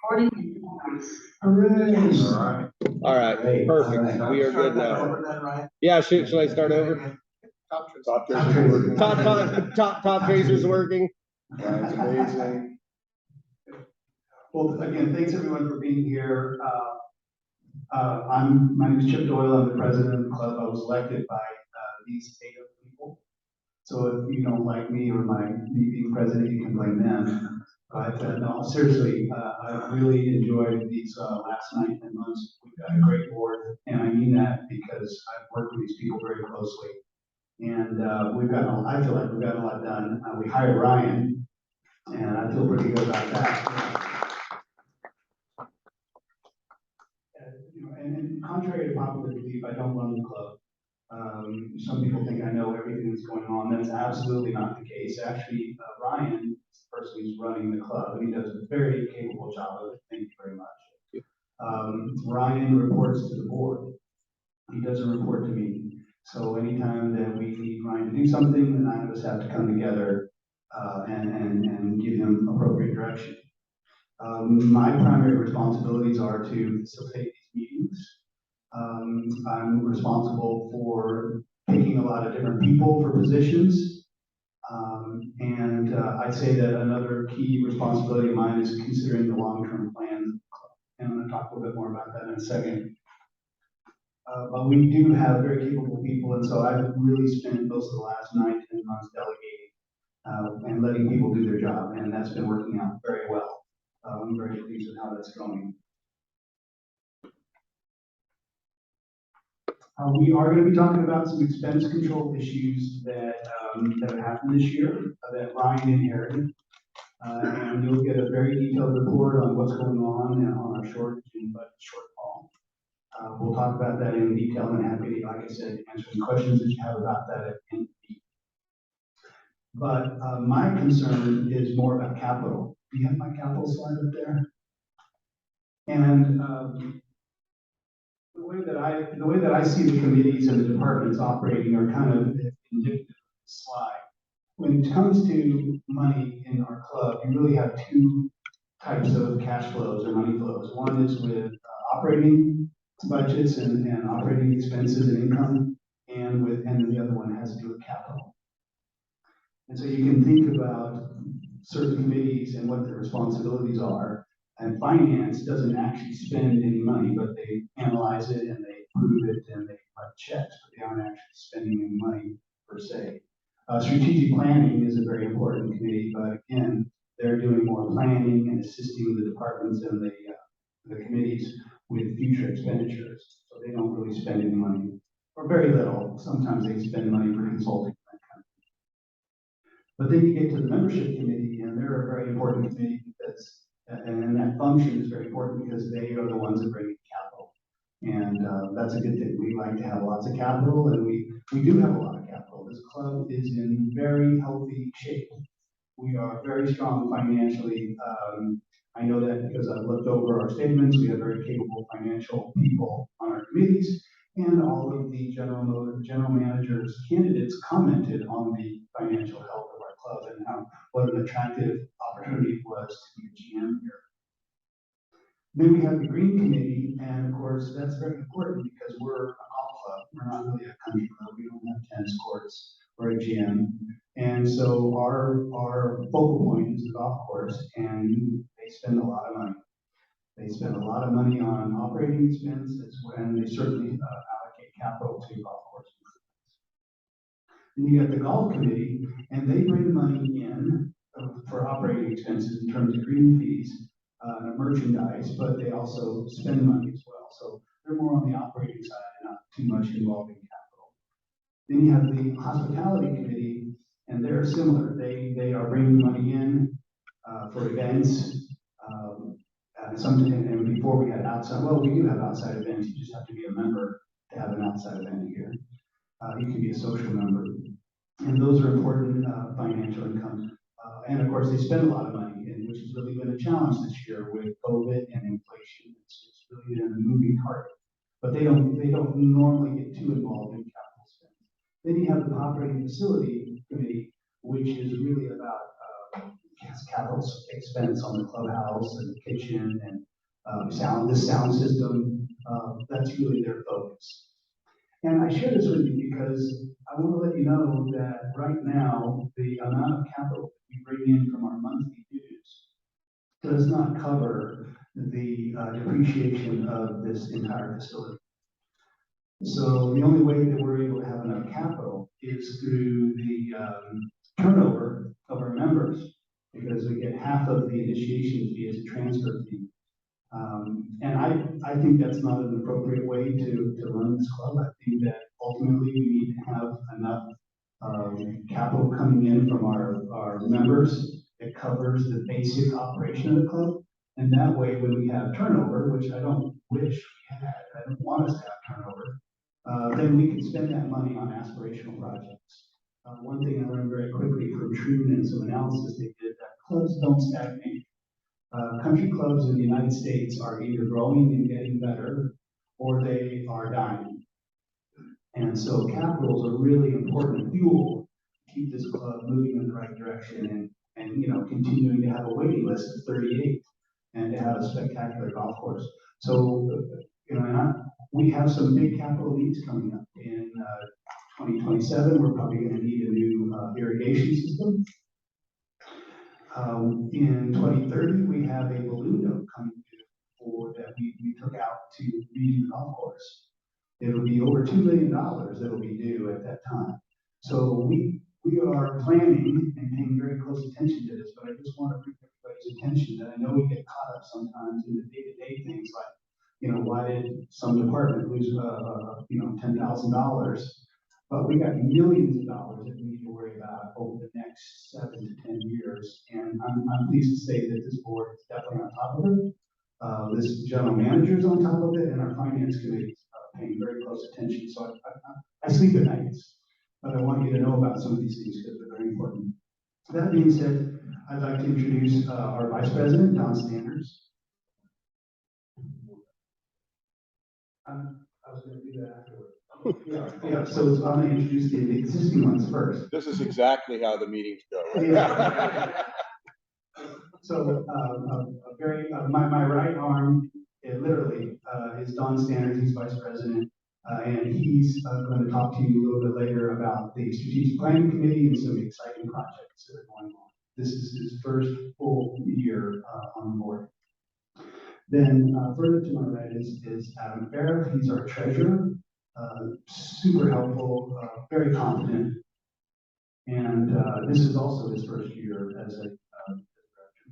Recording in progress. Hooray. All right, Great. perfect. All right. We are good now. Yeah, should I start over? Top tracer's working. Top tracer's working. That's amazing. Well, again, thanks everyone for being here. My name is Chip Doyle. I'm the president of the club. I was elected by these 8 other people. So if you don't like me or me being president, you can blame them. But no, seriously, I've really enjoyed these last 9, 10 months. We've got a great board, and I mean that because I've worked with these people very closely. And I feel like we've got a lot done. We hired Ryan, and I feel pretty good about that. And contrary to popular belief, I don't run the club. Some people think I know everything that's going on. That's absolutely not the case. Actually, Ryan is the person who's running the club, and he does a very capable job of it. Thank you very much. Ryan reports to the board. He doesn't report to me. So anytime that we need Ryan to do something, the 9 of us have to come together and give him appropriate direction. My primary responsibilities are to facilitate these meetings. I'm responsible for picking a lot of different people for positions. And I'd say that another key responsibility of mine is considering the long-term plan. And I'm going to talk a little bit more about that in a second. But we do have very capable people, and so I've really spent most of the last 9, 10 months delegating and letting people do their job, and that's been working out very well. I'm very pleased with how that's going. We are going to be talking about some expense control issues that have happened this year that Ryan inherited. And you'll get a very detailed report on what's going on our shortage and budget shortfall. We'll talk about that in detail, and happy, like I said, to answer any questions that you have about that at the end. But my concern is more about capital. Do you have my capital slide up there? And the way that I see the committees and the departments operating are kind of indicative of the slide. When it comes to money in our club, you really have 2 types of cash flows or money flows. One is with operating budgets and operating expenses and income, and the other one has to do with capital. And so you can think about certain committees and what their responsibilities are. And finance doesn't actually spend any money, but they analyze it and they approve it and they write checks, but they aren't actually spending any money per se. Strategic planning is a very important committee, but again, they're doing more planning and assisting the departments and the committees with future expenditures. So they don't really spend any money, or very little. Sometimes they spend money for consulting. But then you get to the membership committee, and they're a very important committee because, and that function is very important because they are the ones that bring in capital. And that's a good thing. We like to have lots of capital, and we do have a lot of capital. This club is in very healthy shape. We are very strong financially. I know that because I've looked over our statements. We have very capable financial people on our committees, and all of the general managers candidates commented on the financial health of our club and what an attractive opportunity it was to be a GM here. Then we have the Green Committee, and of course that's very important because we're a golf club. We're not really a country club. We don't have tennis courts or a gym, and so our focal point is the golf course, and they spend a lot of money. They spend a lot of money on operating expenses, and they certainly allocate capital to golf course improvements. Then you got the golf committee, and they bring money in for operating expenses in terms of green fees, merchandise, but they also spend money as well. So they're more on the operating side and not too much involved in capital. Then you have the hospitality committee, and they're similar. They are bringing money in for events. And before we had outside, well, we do have outside events. You just have to be a member to have an outside event here. You can be a social member. And those are important financial incomes. And of course, they spend a lot of money, which has really been a challenge this year with COVID and inflation. It's really been a moving target. But they don't normally get too involved in capital spend. Then you have the operating facility committee, which is really about capital expense on the clubhouse and the kitchen and this sound system. That's really their focus. And I share this with you because I want to let you know that right now, the amount of capital that we bring in from our monthly dues does not cover the depreciation of this entire facility. So the only way that we're able to have enough capital is through the turnover of our members, because we get half of the initiation fee as a transfer fee. And I think that's not an appropriate way to run this club. I think that ultimately we need to have enough capital coming in from our members that covers the basic operation of the club. And that way, when we have turnover, which I don't wish we had, I don't want us to have turnover, then we can spend that money on aspirational projects. One thing I learned very quickly from Truman and some analysis they did, that clubs don't stagnate. Country clubs in the United States are either growing and getting better, or they are dying. And so capital is a really important fuel to keep this club moving in the right direction and continuing to have a waiting list of 38 and to have a spectacular golf course. So, we have some big capital needs coming up. In 2027, we're probably going to need a new irrigation system. In 2030, we have a balloon note coming due that we took out to redo the golf course. It'll be over $2 million that'll be due at that time. So we are planning and paying very close attention to this, but I just want to bring everybody's attention that I know we get caught up sometimes in the day-to-day things like, why did some department lose, $10,000? But we got millions of dollars that we need to worry about over the next 7 to 10 years. And I'm pleased to say that this board is definitely on top of it. This general manager is on top of it, and our finance committee is paying very close attention. So I sleep at nights, but I want you to know about some of these things because they're very important. That being said, I'd like to introduce our vice president, Don Standers. I was going to do that afterward. Yeah, so I'm going to introduce the existing ones first. This is exactly how the meetings go. Yeah. So, my right arm, literally, is Don Standers. He's vice president, and he's going to talk to you a little bit later about the strategic planning committee and some exciting projects that are going on. This is his first full year on board. Then further to my right is Adam Barrett. He's our treasurer, super helpful, very competent. And this is also his first year as a director.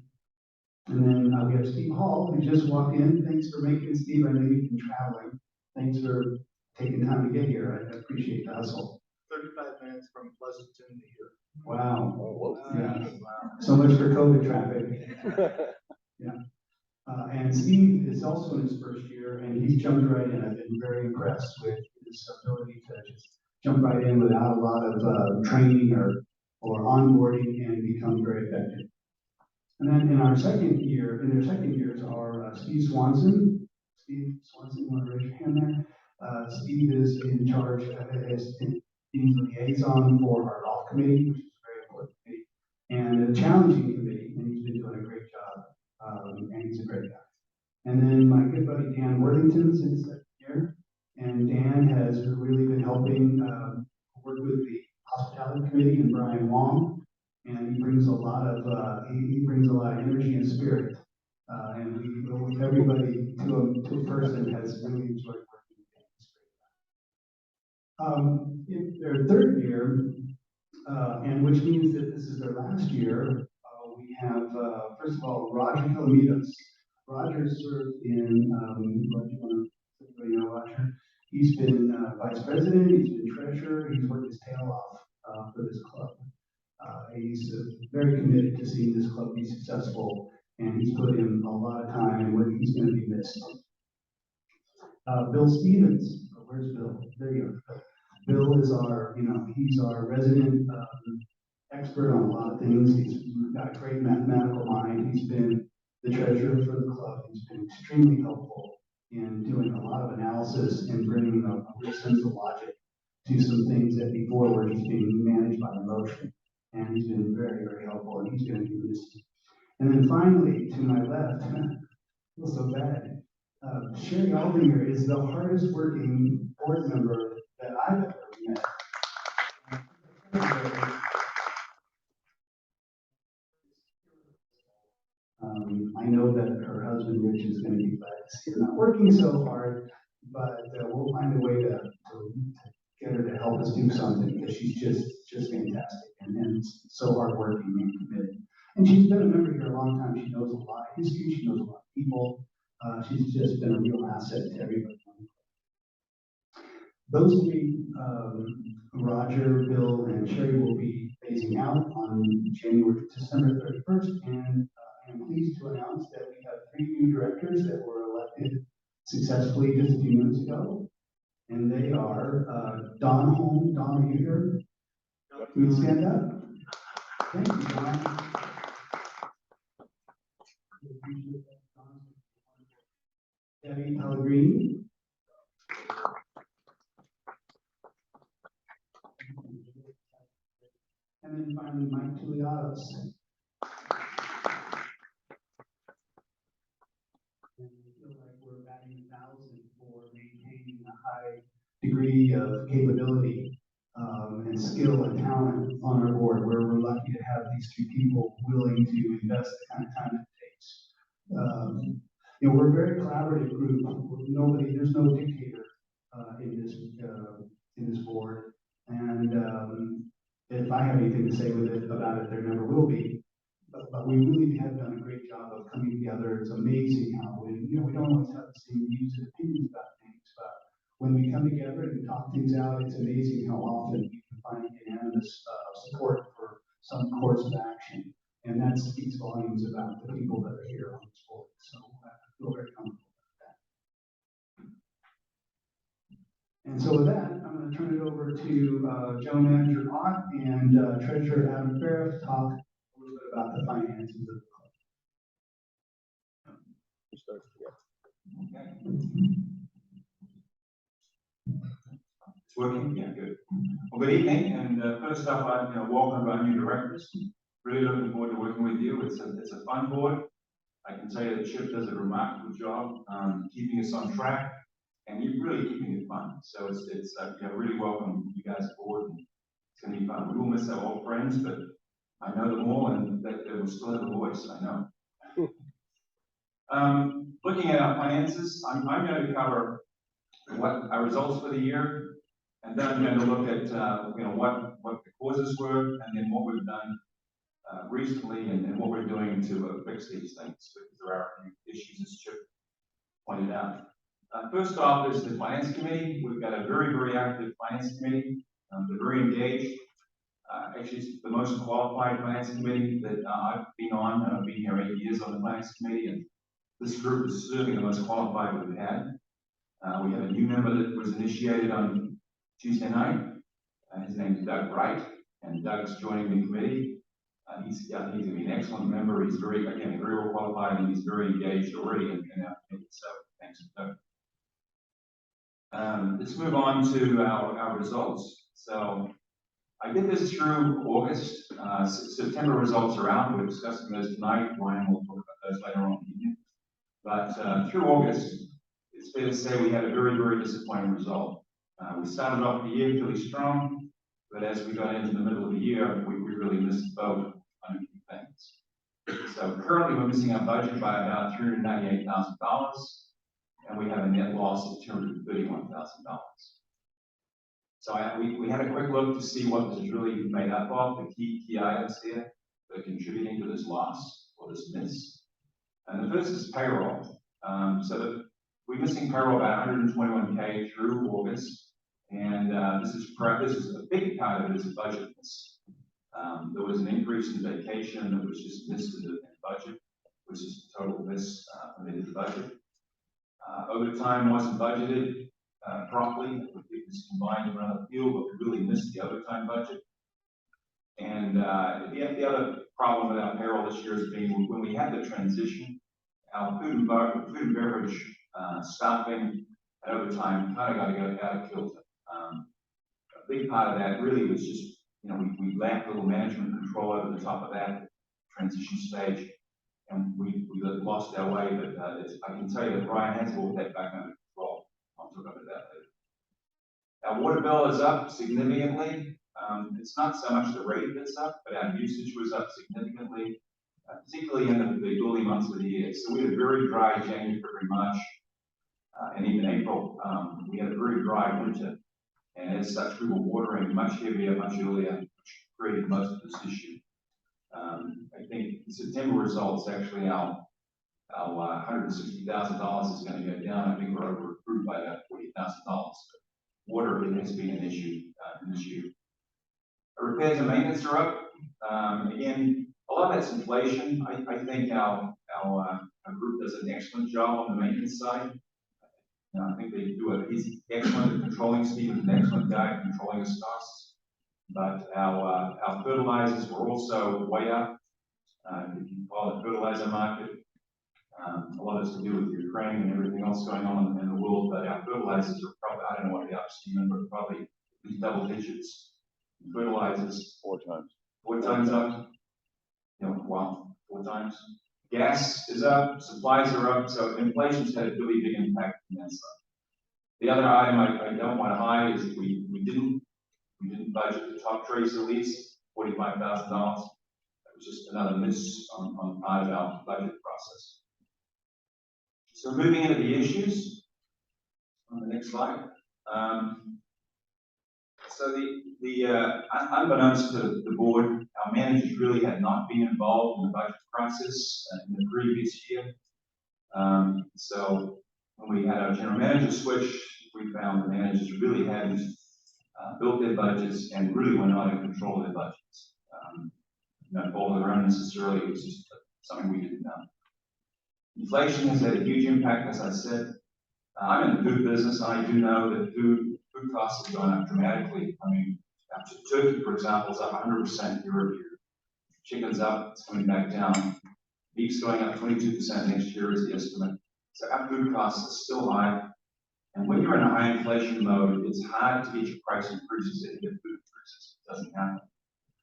And then we have Steve Hall, who just walked in. Thanks for making it, Steve. I know you've been traveling. Thanks for taking time to get here. I appreciate the hustle. 35 minutes from Pleasanton to here. Wow. Oh, yeah. Wow. So much for COVID traffic. Yeah. And Steve is also in his first year, and he's jumped right in. I've been very impressed with his ability to just jump right in without a lot of training or onboarding and become very effective. And then in their second years are Steve Swanson. Steve Swanson, you want to raise your hand there? Steve is in charge as being the liaison for our golf committee, which is a very important committee, and the challenging committee, and he's been doing a great job. And he's a great guy. And then my good buddy Dan Worthington is in second year, and Dan has really been helping work with the hospitality committee and Brian Wong, and he brings a lot of energy and spirit, and everybody to a person has really enjoyed working with Dan. In their third year, and which means that this is their last year. We have, first of all, Roger Calomitas. Roger served in, Roger. He's been vice president, he's been treasurer, he's worked his tail off for this club. He's very committed to seeing this club be successful, and he's put in a lot of time, and he's going to be missed. Bill Stevens, where's Bill? There you go. Bill is he's our resident expert on a lot of things. He's got a great mathematical mind. He's been the treasurer for the club. He's been extremely helpful in doing a lot of analysis and bringing a real sense of logic to some things that before were just being managed by emotion. And he's been very, very helpful, and he's going to do this And then finally, to my left, I feel so bad. Sherry Aldinger is the hardest working board member that I've ever met. I know that her husband Rich is going to be glad to see her not working so hard, but we'll find a way to get her to help us do something because she's just fantastic and so hardworking and committed. And she's been a member here a long time. She knows a lot of history. She knows a lot of people. She's just been a real asset to everybody. Those three, Roger, Bill, and Sherry, will be phasing out on December 31st, and I'm pleased to announce that we have 3 new directors that were elected successfully just a few minutes ago, and they are Don Holm. Don, are you here? Can you stand up? Thank you, Don. Debbie Pellegrini. And then finally, Mike Tuliatos. And we feel like we're batting 1,000 for maintaining a high degree of capability and skill and talent on our board, where we're lucky to have these 2 people willing to invest the kind of time it takes. We're a very collaborative group. There's no dictator in this board, and if I have anything to say about it, there never will be. But we really have done a great job of coming together. It's amazing how we don't always have the same views and opinions about things, but when we come together and talk things out, it's amazing how often we can find unanimous support for some course of action. And that speaks volumes about the people that are here on this board. So I feel very comfortable with that. And so with that, I'm going to turn it over to General Manager Ott and Treasurer Adam Farah to talk a little bit about the finances of the club. Okay. It's working? Yeah, good. Well, good evening, and first up, welcome our new directors. Really looking forward to working with you. It's a fun board. I can tell you that Chip does a remarkable job keeping us on track, and you're really keeping it fun. So it's really welcome you guys aboard. It's going to be fun. We will miss our old friends, but I know them all, and that they will still have a voice. I know. Looking at our finances, I'm going to cover what our results for the year, and then I'm going to look at what the causes were, and then what we've done recently, and what we're doing to fix these things, because there are a few issues, as Chip pointed out. First off is the finance committee. We've got a very, very active finance committee. They're very engaged. Actually, it's the most qualified finance committee that I've been on. I've been here 8 years on the finance committee, and this group is certainly the most qualified we've had. We have a new member that was initiated on Tuesday night. His name is Doug Wright, and Doug's joining the committee. He's going to be an excellent member. He's very well qualified, and he's very engaged already in our committee. So thanks, Doug. Let's move on to our results. So I did this through August. September results are out. We're discussing those tonight. Ryan will talk about those later on in the evening. But through August, it's fair to say we had a very, very disappointing result. We started off the year really strong, but as we got into the middle of the year, we really missed the boat on a few things. So currently we're missing our budget by about $398,000, and we have a net loss of $231,000. So we had a quick look to see what this is really made up of, the key items here that are contributing to this loss or this miss. And the first is payroll. We're missing payroll about $121K through August, and this is a big part of it is a budget miss. There was an increase in vacation that was just missed in the budget, which is a total miss in the budget. Overtime wasn't budgeted properly. It was combined around the field, but we really missed the overtime budget. And the other problem with our payroll this year has been when we had the transition, our food and beverage staffing at overtime kind of got to go out of kilter. A big part of that really was just, we lacked a little management control over the top of that transition stage. and we lost our way, but, I can tell you that Ryan has brought that back under control. I'll talk about that later. Our water bill is up significantly. It's not so much the rate that's up, but our usage was up significantly, particularly in the early months of the year. So we had a very dry January, February, March, and even April. We had a very dry winter, and as such, we were watering much heavier, much earlier, which created most of this issue. I think the September results, actually, our $160,000 is going to go down. I think we're over approved by about $40,000. Water has been an issue in this year. Repairs and maintenance are up. Again, a lot of that's inflation. I think our group does an excellent job on the maintenance side. I think they do he's excellent at controlling. Stephen's an excellent guy at controlling his costs. But our fertilizers were also way up. If you follow the fertilizer market, a lot has to do with Ukraine and everything else going on in the world. But our fertilizers are probably, I don't know what they are, Stephen, but probably at least double digits. Fertilizers 4 times. 4 times up. Wow, 4 times. Gas is up, supplies are up, so inflation's had a really big impact on that side. The other item I don't want to hide is we didn't budget the top tracer lease, $45,000. That was just another miss on part of our budget process. So moving into the issues on the next slide. So unbeknownst to the board, our managers really had not been involved in the budget process in the previous year. So when we had our general manager switch, we found the managers really hadn't built their budgets and really were not in control of their budgets. Not fault of their own necessarily, it was just something we didn't know. Inflation has had a huge impact, as I said. I'm in the food business, and I do know that food costs have gone up dramatically. I mean, turkey, for example, is up 100% year-over-year. Chicken's up, it's coming back down. Beef's going up 22% next year is the estimate. So our food costs are still high. And when you're in a high inflation mode, it's hard to get your price increases and get food increases. It doesn't happen.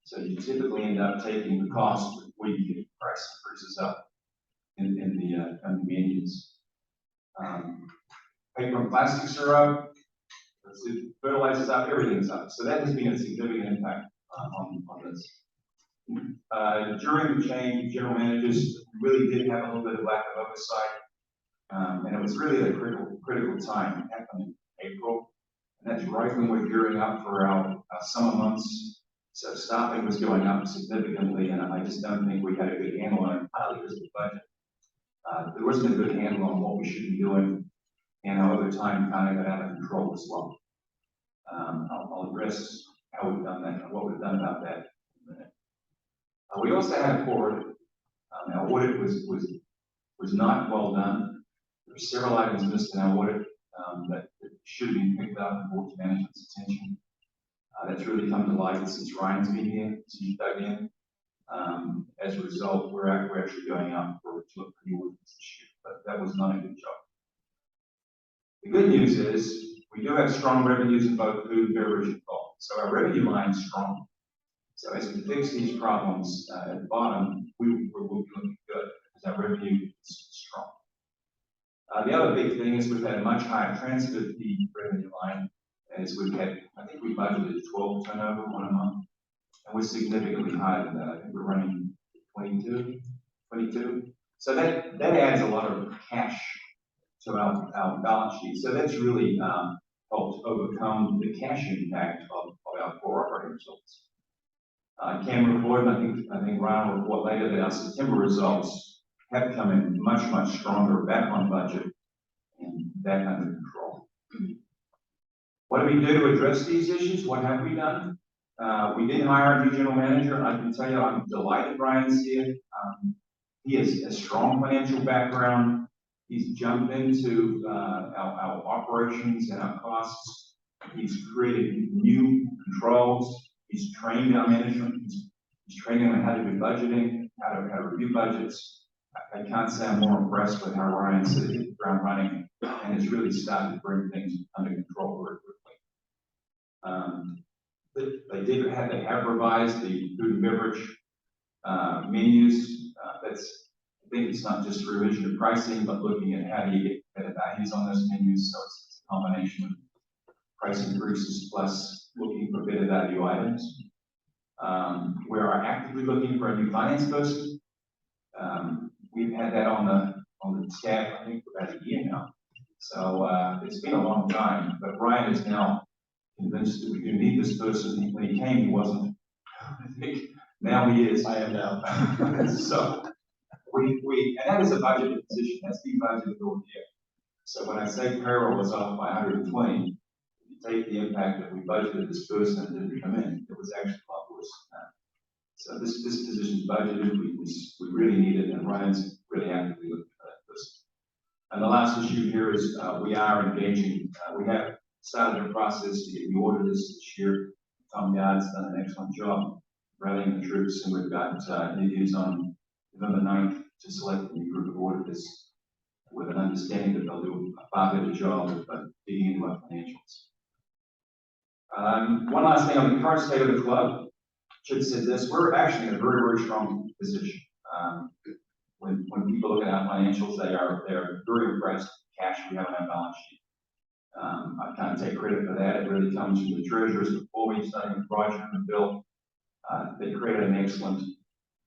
So you typically end up taking the cost before you get price increases up in the menus. Paper and plastics are up. Fertilizers up, everything's up. So that has been a significant impact on this. During the change, general managers really did have a little bit of lack of oversight. And it was really a critical time. It happened in April. And that's right when we're gearing up for our summer months. So staffing was going up significantly, and I just don't think we had a good handle on it, partly because of the budget. There wasn't a good handle on what we should be doing, and our overtime kind of got out of control as well. I'll address how we've done that and what we've done about that in a minute. We also had a poor audit. Our audit was not well done. There were several items missed in our audit that should have been picked up and brought to management's attention. That's really come to light since Ryan's been here, since he's dug in. As a result, we're actually going out to look for new audits this year, but that was not a good job. The good news is we do have strong revenues in both food, beverage, and bulk. So our revenue line is strong. So as we fix these problems at the bottom, we'll be looking good because our revenue is strong. The other big thing is we've had a much higher transfer fee revenue line as we've had, I think we budgeted 12 turnover one a month, and we're significantly higher than that. I think we're running 22. So that adds a lot of cash to our balance sheet. So that's really helped overcome the cash impact of our core operating results. I can report, and I think Ryan will report later, that our September results have come in much stronger, back on budget, and back under control. What do we do to address these issues? What have we done? We did hire a new general manager, and I can tell you I'm delighted Brian's here. He has a strong financial background. He's jumped into our operations and our costs. He's created new controls. He's trained our management. He's training them on how to do budgeting, how to review budgets. I can't say I'm more impressed with how Ryan's hit the ground running, and it's really started to bring things under control very quickly. They have revised the food and beverage menus. I think it's not just revision of pricing, but looking at how do you get better values on those menus. So it's a combination of price increases plus looking for better value items. We are actively looking for a new finance person. We've had that on the staff, I think, for about a year now. So it's been a long time, but Ryan is now convinced that we do need this person. When he came, he wasn't. I think now he is. I am now. So and that is a budgeted position. That's been budgeted all year. So when I say payroll was off by 120, if you take the impact that we budgeted this person and didn't come in, it was actually a lot worse than that. So this position's budgeted. We really need it, and Ryan's really actively looking for that person. And the last issue here is we are engaging. We have started a process to get the auditors this year. Tom Yard's done an excellent job rallying the troops, and we've got interviews on November 9th to select a new group of auditors with an understanding that they'll do a far better job of digging into our financials. One last thing on the current state of the club. Should have said this, we're actually in a very, very strong position. When people look at our financials, they are very impressed with the cash we have on our balance sheet. I can't take credit for that. It really comes from the treasurers before me, starting with Roger and Bill. They created an excellent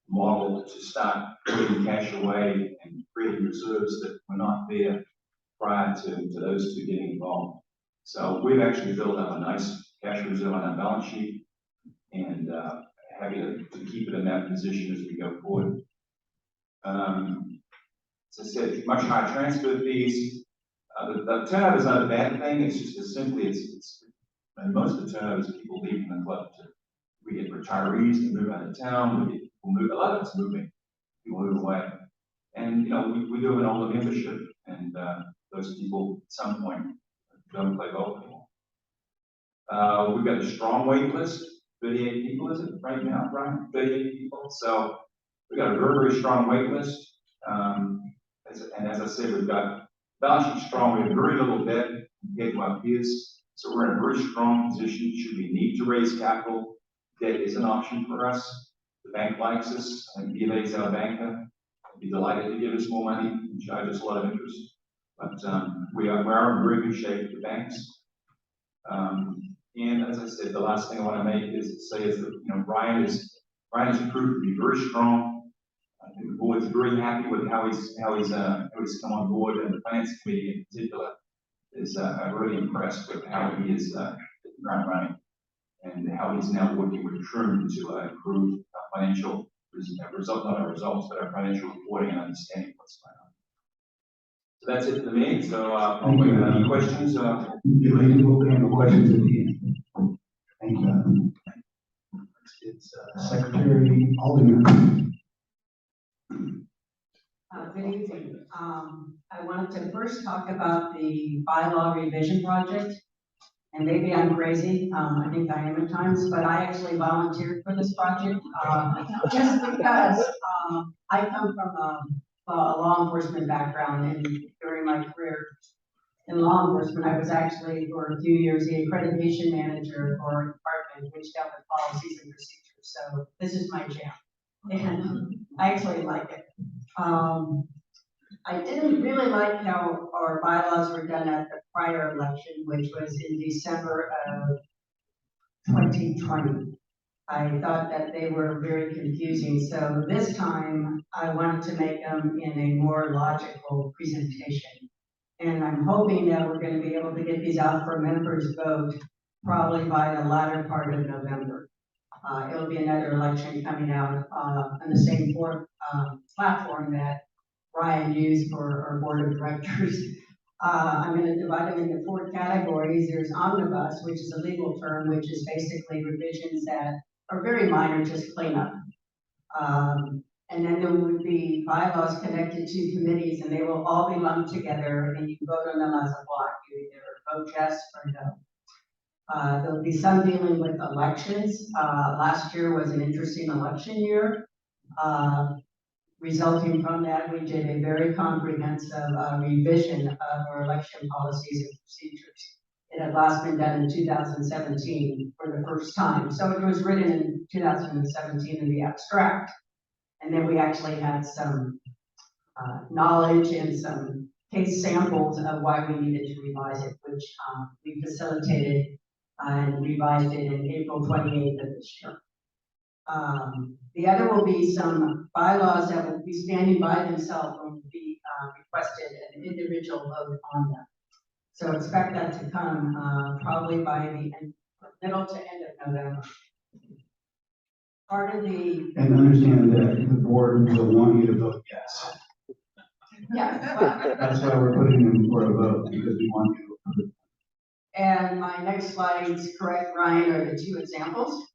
model to start putting cash away and creating reserves that were not there prior to those two getting involved. So we've actually built up a nice cash reserve on our balance sheet, and happy to keep it in that position as we go forward. As I said, much higher transfer fees. The turnover is not a bad thing. It's just as simply and most of the turnover is people leaving the club. We get retirees that move out of town. We get people move. A lot of it's moving. People move away, and we do have an older membership, and those people at some point don't play golf anymore. We've got a strong wait list. 38 people, is it right now, Brian? 38 people. So we've got a very, very strong wait list. And as I said, we've got balance sheet strong. We have very little debt compared to our peers. So we're in a very strong position. Should we need to raise capital, debt is an option for us. The bank likes us. I think BLA is our banker. I'd be delighted to give us more money and charge us a lot of interest. But we are in very good shape with the banks. And as I said, the last thing I want to make is that Brian has proved to be very strong. I think the board's very happy with how he's come on board, and the finance committee in particular is really impressed with how he is hitting the ground running, and how he's now working with Truman to improve our financial results, not our results, but our financial reporting and understanding what's going on. So that's it for me. So hopefully, any questions? We'll handle questions at the end. Thank you. It's Secretary Alderman. Good evening. I wanted to first talk about the bylaw revision project. And maybe I'm crazy, I think I am at times, but I actually volunteered for this project just because I come from a law enforcement background, and during my career in law enforcement, I was actually for a few years the accreditation manager for a department which dealt with policies and procedures. So this is my jam, and I actually like it. I didn't really like how our bylaws were done at the prior election, which was in December of 2020. I thought that they were very confusing. So this time I wanted to make them in a more logical presentation. And I'm hoping that we're going to be able to get these out for members' vote probably by the latter part of November. It'll be another election coming out on the same platform that Ryan used for our board of directors. I'm going to divide them into 4 categories. There's omnibus, which is a legal term, which is basically revisions that are very minor, just cleanup. And then there would be bylaws connected to committees, and they will all be lumped together, and you vote on them as a block. You either vote yes or no. There'll be some dealing with elections. Last year was an interesting election year. Resulting from that, we did a very comprehensive revision of our election policies and procedures. It had last been done in 2017 for the first time. So it was written in 2017 in the abstract. And then we actually had some knowledge and some case samples of why we needed to revise it, which we facilitated and revised it in April 28th of this year. The other will be some bylaws that will be standing by themselves and will be requested an individual vote on them. So expect that to come probably by the middle to end of November. Part of the, And understand that the board will want you to vote yes. yeah, well, That's why we're putting them for a vote, because we want you to approve. and my next slides, correct, Ryan, are the two examples.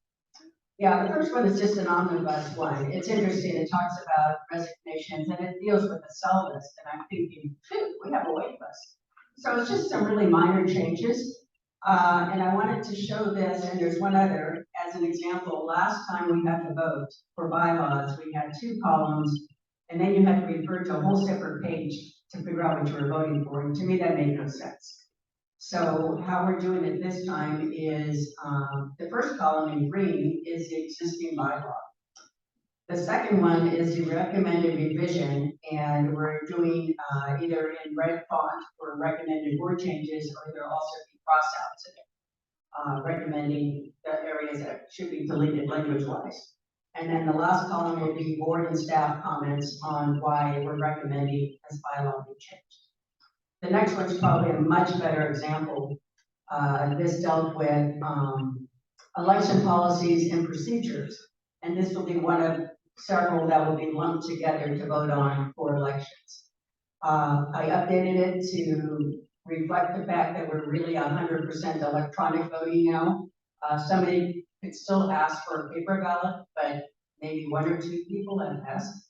Yeah, the first one is just an omnibus one. It's interesting. It talks about resignations and it deals with the cell list. And I'm thinking, shoot, we have a wait list. So it's just some really minor changes. And I wanted to show this, and there's one other as an example. Last time we had to vote for bylaws, we had 2 columns, and then you had to refer to a whole separate page to figure out what you were voting for. And to me, that made no sense. So how we're doing it this time is the first column in green is the existing bylaw. The second one is the recommended revision, and we're doing either in red font for recommended word changes, or there'll also be crossouts in it, recommending the areas that should be deleted language-wise. And then the last column will be board and staff comments on why we're recommending this bylaw be changed. The next one's probably a much better example. This dealt with election policies and procedures, and this will be one of several that will be lumped together to vote on for elections. I updated it to reflect the fact that we're really 100% electronic voting now. Somebody could still ask for a paper ballot, but maybe 1 or 2 people have asked.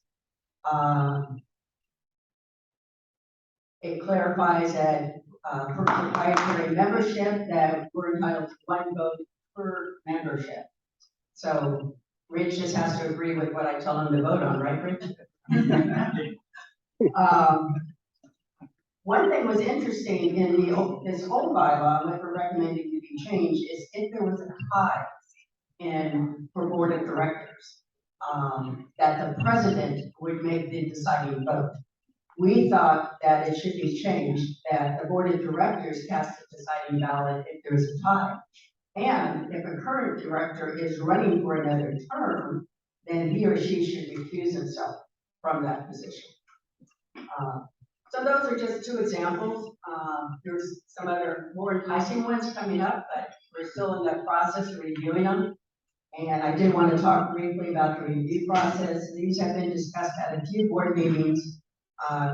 It clarifies that for proprietary membership that we're entitled to 1 vote per membership. So Rich just has to agree with what I tell him to vote on, right, Rich? One thing was interesting in this whole bylaw, what we're recommending to be changed, is if there was a tie for board of directors, that the president would make the deciding vote. We thought that it should be changed, that the board of directors cast the deciding ballot if there's a tie. And if a current director is running for another term, then he or she should recuse himself from that position. So those are just 2 examples. There's some other more enticing ones coming up, but we're still in the process of reviewing them. And I did want to talk briefly about the review process. These have been discussed at a few board meetings,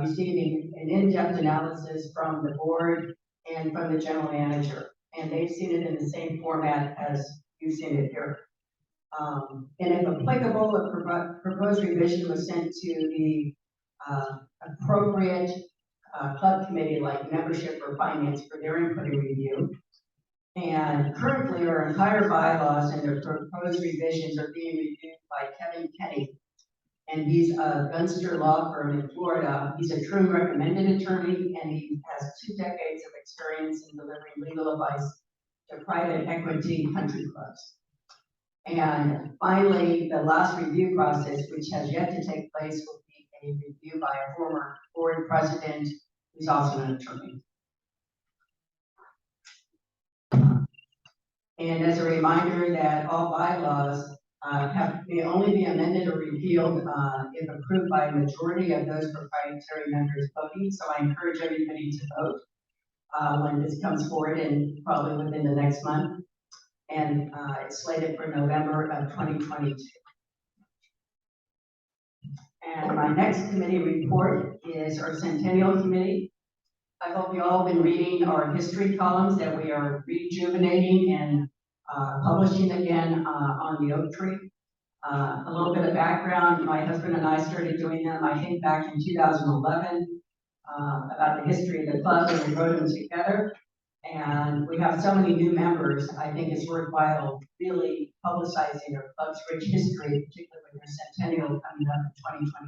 receiving an in-depth analysis from the board and from the general manager. And they've seen it in the same format as you've seen it here. And if applicable, a proposed revision was sent to the appropriate club committee like membership or finance for their input and review. And currently our entire bylaws and their proposed revisions are being reviewed by Kevin Kenny. And he's a Gunster law firm in Florida. He's a true recommended attorney, and he has 2 decades of experience in delivering legal advice to private equity country clubs. And finally, the last review process, which has yet to take place, will be a review by a former board president who's also an attorney. And as a reminder that all bylaws may only be amended or repealed if approved by a majority of those proprietary members voting. So I encourage everybody to vote when this comes forward, and probably within the next month. And it's slated for November of 2022. And my next committee report is our Centennial Committee. I hope you all have been reading our history columns that we are rejuvenating and publishing again on the Oak Tree. A little bit of background, my husband and I started doing them, I think, back in 2011, about the history of the club, and we wrote them together. And we have so many new members, I think it's worthwhile really publicizing our club's rich history, particularly with our centennial coming up in 2025.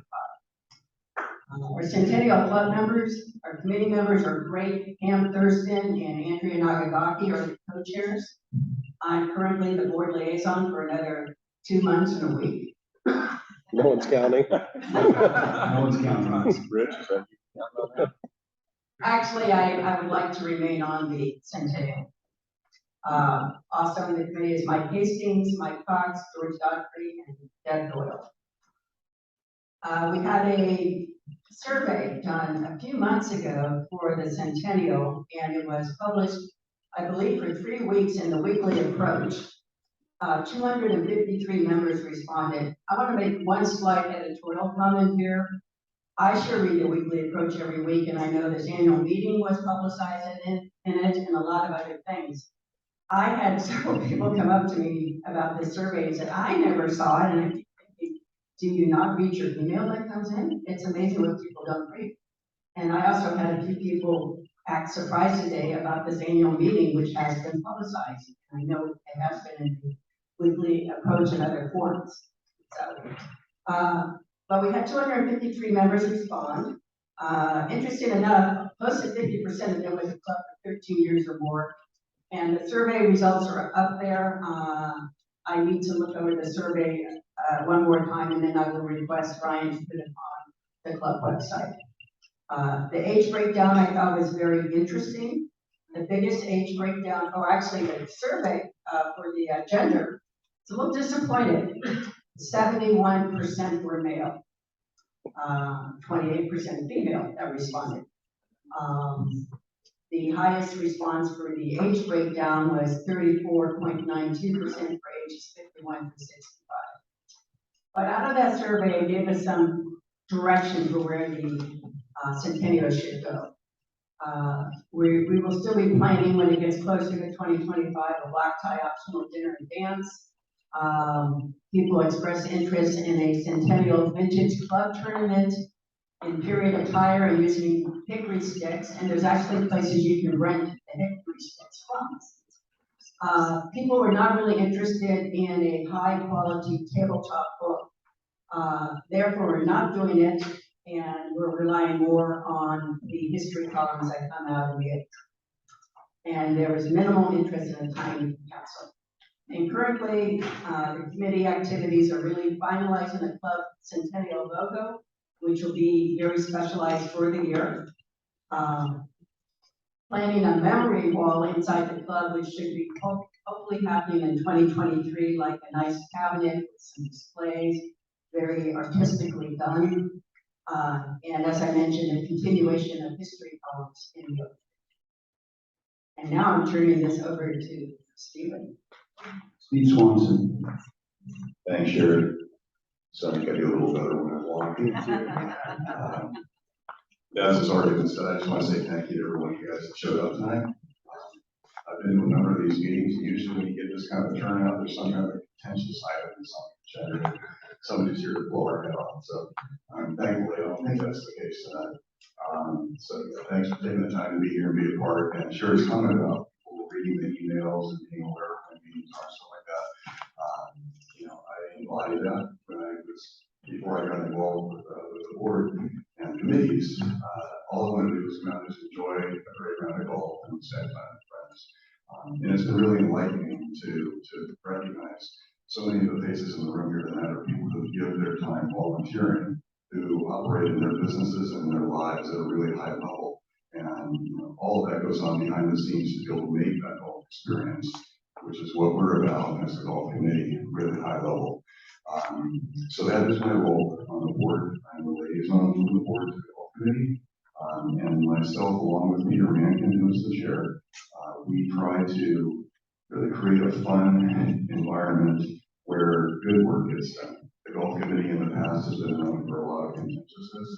Our Centennial Club members, our committee members are great. Pam Thurston and Andrea Nagagaki are the co-chairs. I'm currently the board liaison for another 2 months and a week. No one's counting. No one's counting. Rich, Actually, I would like to remain on the Centennial. Also on the committee is Mike Hastings, Mike Cox, George Godfrey, and Deb Doyle. We had a survey done a few months ago for the Centennial, and it was published, I believe, for 3 weeks in the Weekly Approach. 253 members responded. I want to make one slight editorial comment here. I sure read the Weekly Approach every week, and I know this annual meeting was publicized in it, and a lot of other things. I had several people come up to me about this survey and said, I never saw it, and I keep thinking, do you not read your email that comes in? It's amazing what people don't read. And I also had a few people act surprised today about this annual meeting, which has been publicized. I know it has been in the Weekly Approach and other forums. So, but we had 253 members respond. Interesting enough, close to 50% of them was a club for 13 years or more. And the survey results are up there. I need to look over the survey one more time, and then I will request Ryan to put it on the club website. The age breakdown I thought was very interesting. The biggest age breakdown, or actually the survey for the gender, it's a little disappointed. 71% were male, 28% female that responded. The highest response for the age breakdown was 34.92% for ages 51 to 65. But out of that survey, it gave us some direction for where the Centennial should go. We will still be planning when it gets closer to 2025, a black tie optional dinner and dance. People express interest in a Centennial Vintage Club tournament in period attire and using hickory sticks, and there's actually places you can rent the hickory sticks from. People were not really interested in a high-quality tabletop book. Therefore, we're not doing it, and we're relying more on the history columns that come out of the edge. And there was minimal interest in a tiny capsule. And currently, the committee activities are really finalizing the club Centennial logo, which will be very specialized for the year. Planning a memory wall inside the club, which should be hopefully happening in 2023, like a nice cabinet with some displays, very artistically done. And as I mentioned, a continuation of history columns in the. And now I'm turning this over to Stephen. Steve Swanson. Thanks, Sherry. So I think I do a little better when I walk. As has already been said, I just want to say thank you to everyone you guys that showed up tonight. I've been to a number of these meetings. Usually when you get this kind of turnout, there's some kind of a contentious item in something. Somebody's here to blow our head off. So thankfully, I don't think that's the case tonight. So thanks for taking the time to be here and be a part. And Sherry's comment about people reading the emails and being aware of when meetings are, stuff like that. I embodied that when I was, before I got involved with the board and committees. All I want to do is come out and just enjoy a great round of golf and spend time with friends. And it's been really enlightening to recognize so many of the faces in the room here tonight are people who give their time volunteering, who operate in their businesses and their lives at a really high level. And all of that goes on behind the scenes to be able to make that golf experience, which is what we're about as a golf committee, really high level. So that is my role on the board. I'm the liaison from the board to the golf committee. And myself, along with Peter Mankin, who is the chair, we try to really create a fun environment where good work gets done. The golf committee in the past has been known for a lot of contentiousness,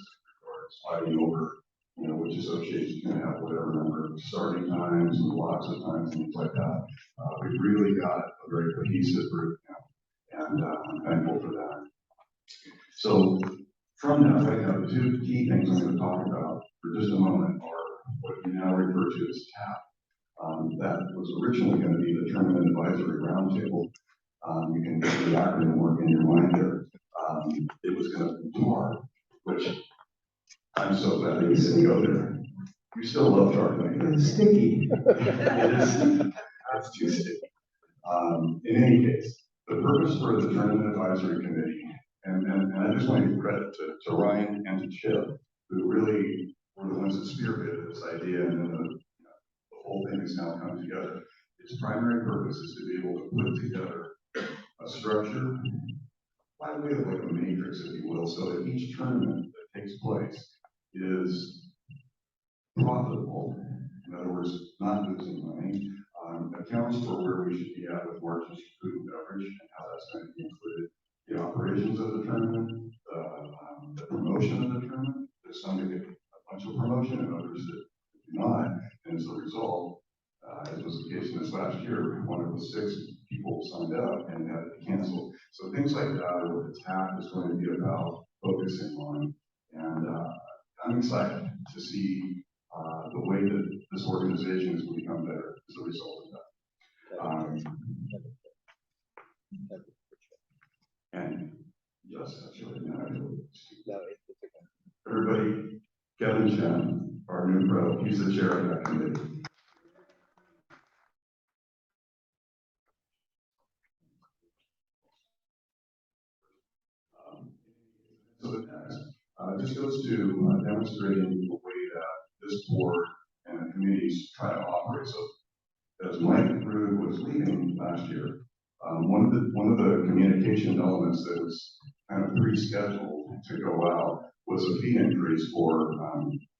or fighting over, which association can have whatever number of starting times and blocks of times and things like that. We've really got a very cohesive group now, and I'm thankful for that. So from that, I have two key things I'm going to talk about for just a moment are what we now refer to as TAP. That was originally going to be the Tournament Advisory Roundtable. You can get the acronym work in your mind there. It was going to be TAR, which I'm so glad that you didn't go there. You still love TAR, don't you? It's sticky. It is. That's too sticky. In any case, the purpose for the Tournament Advisory Committee And I just want to give credit to Ryan and to Chip, who really were the ones that spearheaded this idea, and then the whole thing has now come together. Its primary purpose is to be able to put together a structure, by way of like a matrix, if you will, so that each tournament that takes place is profitable. In other words, not losing money, accounts for where we should be at with margins for food and beverage and how that's going to be included. The operations of the tournament, the promotion of the tournament. There's some that get a bunch of promotion and others that do not. And as a result, as was the case in this last year, one of the 6 people signed up and had to cancel. So things like that are what the TAP is going to be about focusing on. And I'm excited to see the way that this organization has become better as a result of that. And yes, that's really now. Everybody, Kevin Chen, our new pro, he's the chair of that committee. So the next just goes to demonstrating the way that this board and committees try to operate. So as Mike Rude was leaving last year, one of the communication elements that was kind of pre-scheduled to go out was a fee increase for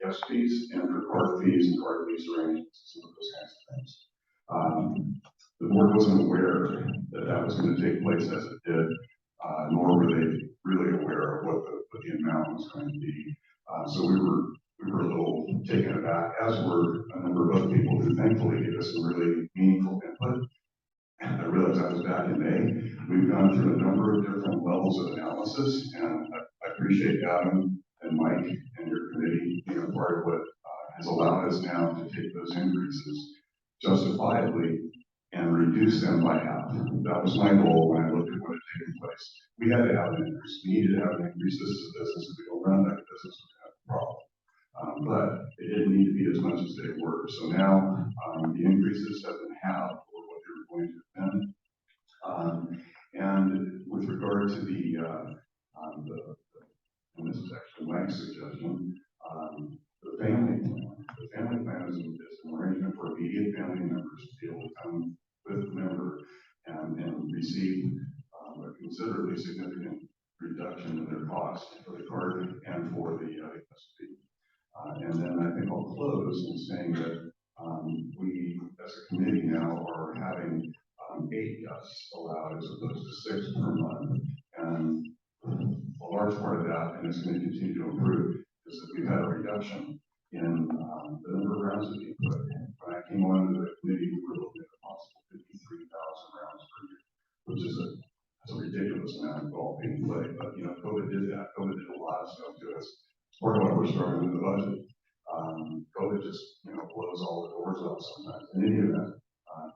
guest fees and for card fees and card lease arrangements, some of those kinds of things. The board wasn't aware that that was going to take place as it did, nor were they really aware of what the amount was going to be. So we were a little taken aback, as were a number of other people who thankfully gave us some really meaningful input. And I realized that was back in May. We've gone through a number of different levels of analysis, and I appreciate Adam and Mike and your committee being a part of what has allowed us now to take those increases justifiably and reduce them by half. That was my goal when I looked at what had taken place. We had to have an increase. We needed to have an increase. This is a business. If we don't run that business, we have a problem. But it didn't need to be as much as they were. So now the increases have been halved for what they were going to have been. And with regard to and this is actually Mike's suggestion, the family plan. The family plan is an arrangement for immediate family members to be able to come with the member and receive a considerably significant reduction in their cost for the card and for the fee. And then I think I'll close in saying that we, as a committee now, are having 8 guests allowed as opposed to 6 per month. And a large part of that, and it's going to continue to improve, is that we've had a reduction in the number of rounds that we put. When I came on to the committee, we were looking at a possible 53,000 rounds per year, which is a ridiculous amount of golf being played. But you know, COVID did that. COVID did a lot of stuff to us. It's part of why we're struggling with the budget. COVID just blows all the doors off sometimes. In any event,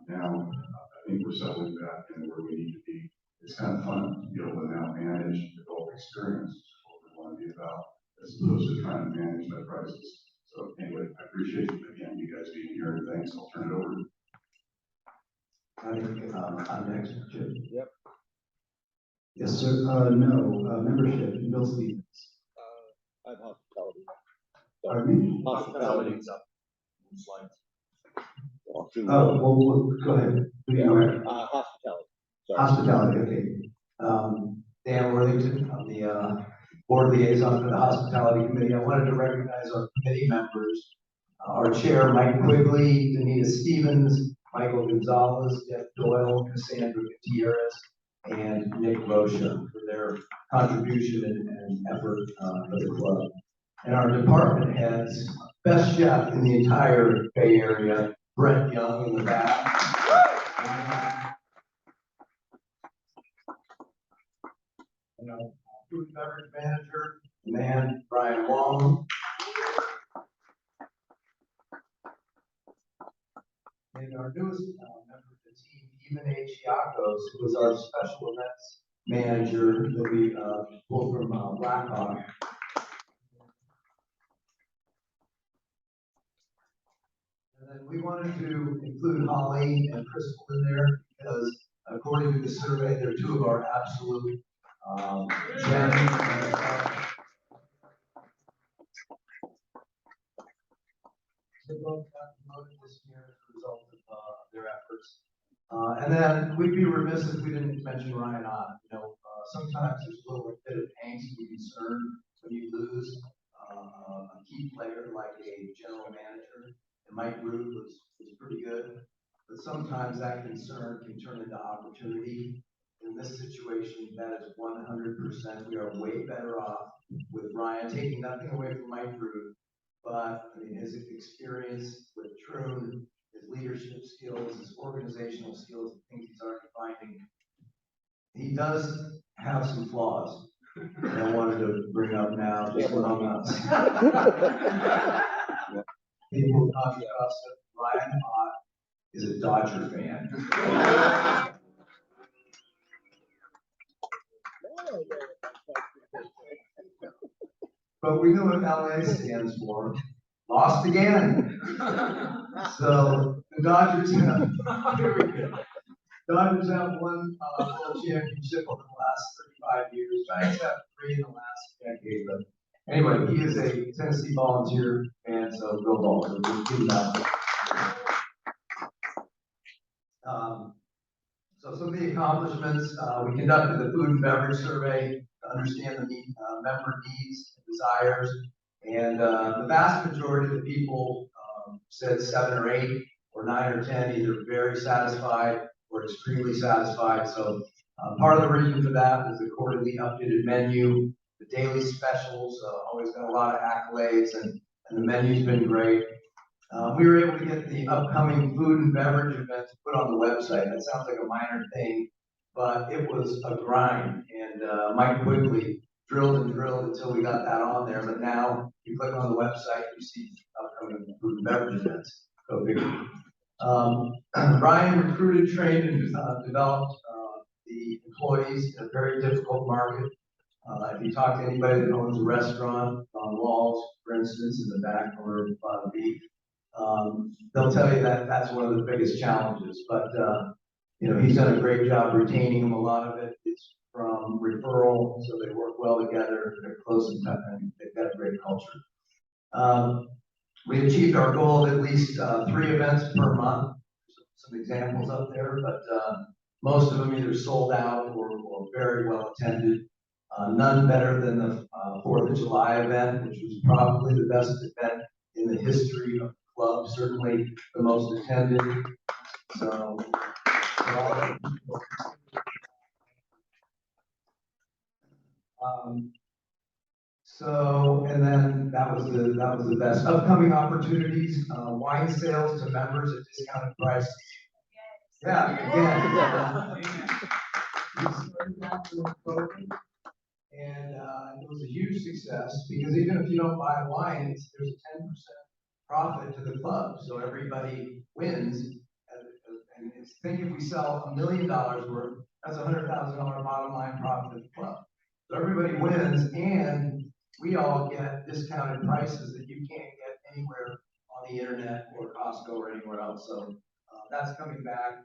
now I think we're settling back in where we need to be. It's kind of fun to be able to now manage the golf experience, which is what we want to be about, as opposed to trying to manage that crisis. So anyway, I appreciate again you guys being here, and thanks. I'll turn it over. I think I'm next, Jim. Yep. Yes, sir. No, membership, Bill Stevens. I have hospitality. Pardon me? Hospitality. Oh, well, go ahead. Who do you want? Hospitality. Sorry. Hospitality, okay. Dan Worthington, I'm the board liaison for the hospitality committee. I wanted to recognize our committee members. Our chair, Mike Quigley, Danita Stevens, Michael Gonzalez, Jeff Doyle, Cassandra Gutierrez, and Nick Rocha for their contribution and effort for the club. And our department heads, best chef in the entire Bay Area, Brett Young in the back. And our food and beverage manager, the man, Brian Long. And our newest member of the team, Evan H. Yakos, who is our special events manager that we pulled from Blackhawk. And then we wanted to include Holly and Crystal in there because according to the survey, they're 2 of our absolute Jen, they both got promoted this year as a result of their efforts. And then we'd be remiss if we didn't mention Ryan Ott. Sometimes there's a little bit of angst and concern when you lose a key player like a general manager. And Mike Root was pretty good, but sometimes that concern can turn into opportunity. In this situation, that is 100%. We are way better off with Ryan, taking nothing away from Mike Root, but I mean, his experience with Troon, his leadership skills, his organizational skills, the things he's already finding. He does have some flaws that I wanted to bring up now, just among us. People talk to us that Ryan Ott is a Dodger fan. But we know what LA stands for. Lost again. So the Dodgers have, Dodgers have one world championship over the last 35 years. Giants have 3 in the last decade. But anyway, he is a Tennessee Volunteer fan, so go Vols. So we'll give him that. So some of the accomplishments, we conducted the food and beverage survey to understand the member needs and desires. And the vast majority of the people said 7 or 8 or 9 or 10, either very satisfied or extremely satisfied. So part of the reason for that is the quarterly updated menu, the daily specials, always got a lot of accolades, and the menu's been great. We were able to get the upcoming food and beverage events put on the website. That sounds like a minor thing, but it was a grind. And Mike Quigley drilled and drilled until we got that on there. But now you click on the website, you see upcoming food and beverage events. Go figure. Brian recruited, trained, and developed the employees in a very difficult market. If you talk to anybody that owns a restaurant on Walls, for instance, in the back or the beef, they'll tell you that that's one of the biggest challenges. But he's done a great job retaining them. A lot of it is from referral, so they work well together. They're close and tough, and they've got a great culture. We achieved our goal of at least 3 events per month. Some examples up there, but most of them either sold out or very well attended. None better than the 4th of July event, which was probably the best event in the history of the club, certainly the most attended. So, and then that was the best. Upcoming opportunities, wine sales to members at discounted prices. Yeah, again. And it was a huge success because even if you don't buy wine, there's a 10% profit to the club. So everybody wins. And think if we sell $1 million worth, that's $100,000 bottom line profit to the club. So everybody wins, and we all get discounted prices that you can't get anywhere on the internet or Costco or anywhere else. So that's coming back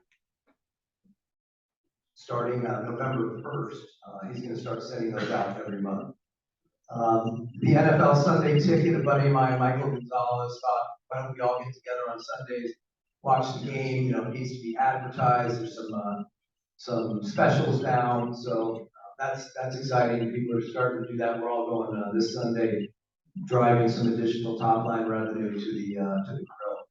starting November 1st. He's going to start sending those out every month. The NFL Sunday ticket, a buddy of mine, Michael Gonzalez, thought, why don't we all get together on Sundays, watch the game? It needs to be advertised. There's some specials now. So that's exciting. People are starting to do that. We're all going this Sunday, driving some additional top line revenue to the grill.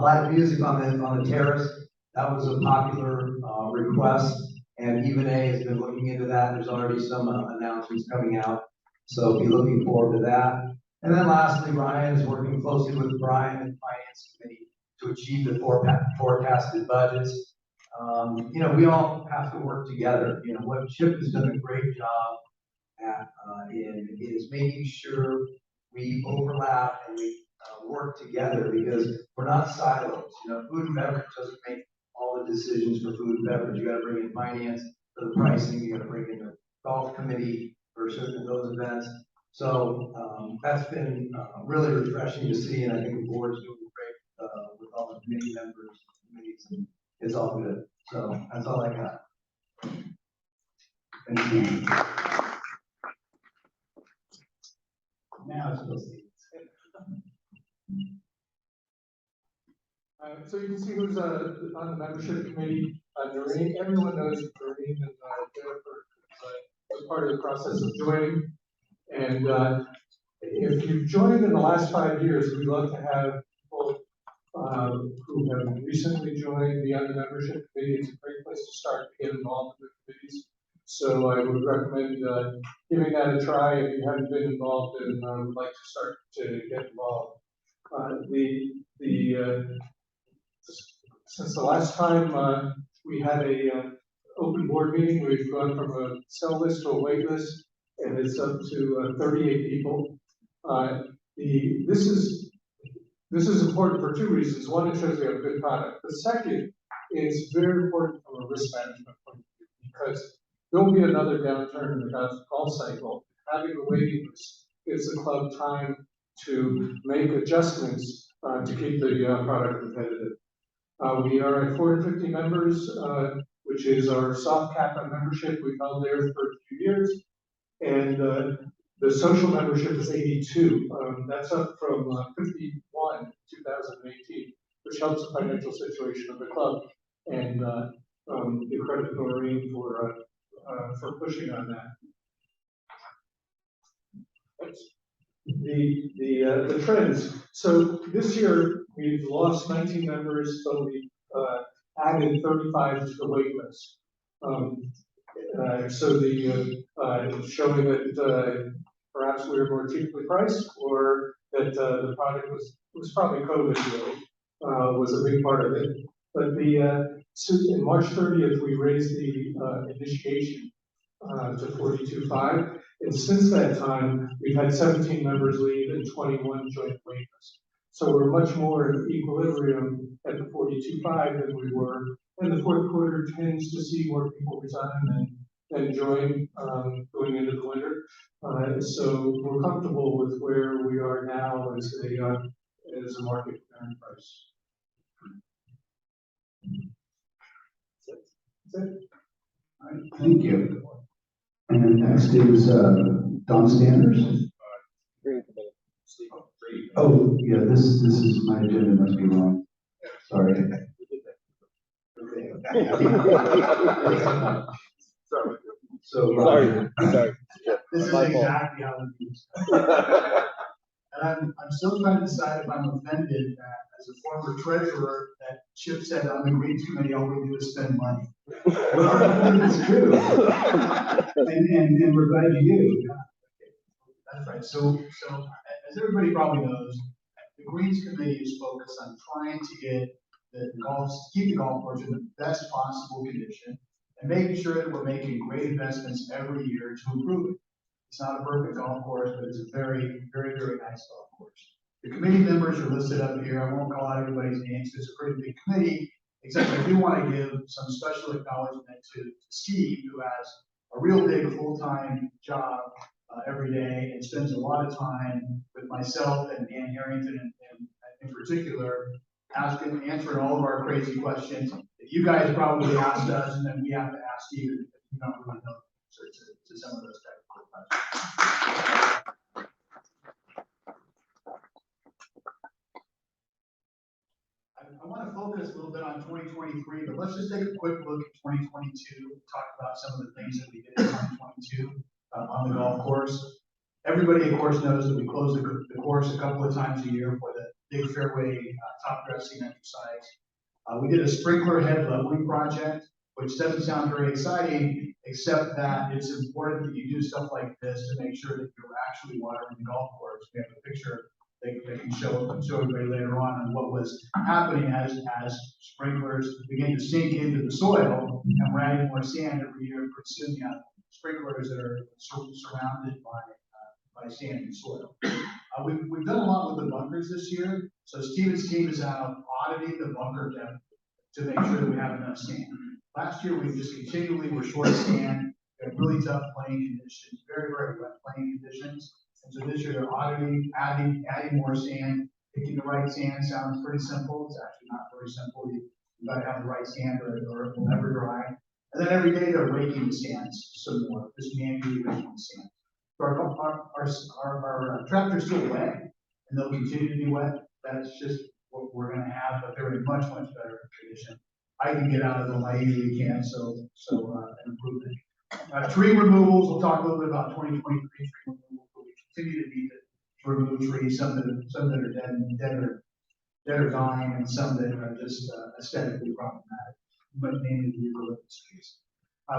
Live music on the terrace. That was a popular request, and Even A has been looking into that. There's already some announcements coming out, so be looking forward to that. And then lastly, Ryan is working closely with Brian and the Finance Committee to achieve the forecasted budgets. We all have to work together. What Chip has done a great job at is making sure we overlap and we work together, because we're not silos. Food and beverage doesn't make all the decisions for food and beverage. You got to bring in finance for the pricing. You got to bring in the golf committee for certain of those events. So that's been really refreshing to see, and I think the board's doing great with all the committee members, committees, and it's all good. So that's all I got. Thank you. Now it's supposed to be. So you can see who's on the membership committee. Noreen, everyone knows Noreen and Jennifer was part of the process of joining. And if you've joined in the last 5 years, we'd love to have people who have recently joined be on the membership committee. It's a great place to start to get involved in the committees. So I would recommend giving that a try if you haven't been involved and would like to start to get involved. Since the last time we had a open board meeting, we've gone from a sell list to a wait list, and it's up to 38 people. This is important for two reasons. One, it shows we have a good product. The second is very important from a risk management point of view, because there will be another downturn in the golf cycle. Having a waiting list gives the club time to make adjustments to keep the product competitive. We are at 450 members, which is our soft cap on membership. We've held there for a few years. And the social membership is 82. That's up from 51 in 2018, which helps the financial situation of the club. And give credit to Noreen for pushing on that. The trends. So this year we've lost 19 members, so we added 35 to the wait list. So showing that perhaps we were more cheaply priced, or that the product was probably COVID really was a big part of it. But so in March 30th we raised the initiation to 42.5. And since that time, we've had 17 members leave and 21 join the wait list. So we're much more in equilibrium at the 42.5 than we were. And the fourth quarter tends to see more people resign than join going into the winter. So we're comfortable with where we are now as a market price. That's it. All right, thank you. And then next is Don Standers. Green committee. Oh, yeah, this is my agenda must be wrong. Sorry. So Sorry. this is My fault. exactly how it is. And I'm still trying to decide if I'm offended that as a former treasurer, that Chip said on the Greens Committee, all we do is spend money. Well, it's true. And we're glad you do. That's right. So as everybody probably knows, the Greens Committee is focused on trying to get keep the golf course in the best possible condition and making sure that we're making great investments every year to improve it. It's not a perfect golf course, but it's a very, very, very nice golf course. The committee members are listed up here. I won't call out everybody's names. It's a pretty big committee, except I do want to give some special acknowledgement to Steve, who has a real big full-time job every day and spends a lot of time with myself and Dan Harrington and in particular, answering all of our crazy questions that you guys probably asked us, and then we have to ask Steve if you don't really know the answer to some of those technical questions. I want to focus a little bit on 2023, but let's just take a quick look at 2022, talk about some of the things that we did in 2022 on the golf course. Everybody, of course, knows that we close the course a couple of times a year for the big fairway top dressing exercise. We did a sprinkler head leveling project, which doesn't sound very exciting, except that it's important that you do stuff like this to make sure that you're actually watering the golf course. We have a picture that can show everybody later on what was happening as sprinklers begin to sink into the soil, and we're adding more sand every year. Pretty soon you have sprinklers that are surrounded by sand and soil. We've done a lot with the bunkers this year. So Steven's team is out auditing the bunker depth to make sure that we have enough sand. Last year, we just continually were short of sand. We had really tough playing conditions, very, very wet playing conditions. And so this year, they're auditing, adding more sand. Picking the right sand sounds pretty simple. It's actually not very simple. You've got to have the right sand or it will never dry. And then every day they're raking the stands some more, just manually raking the stands. So our tractor's still wet, and they'll continue to be wet. That's just what we're gonna have, but they're in much better condition. I can get out of them, I easily can, so an improvement. Tree removals, we'll talk a little bit about 2023 tree removals, but we continue to need to remove trees, some that are dead or dying, and some that are just aesthetically problematic, but mainly the eucalyptus trees.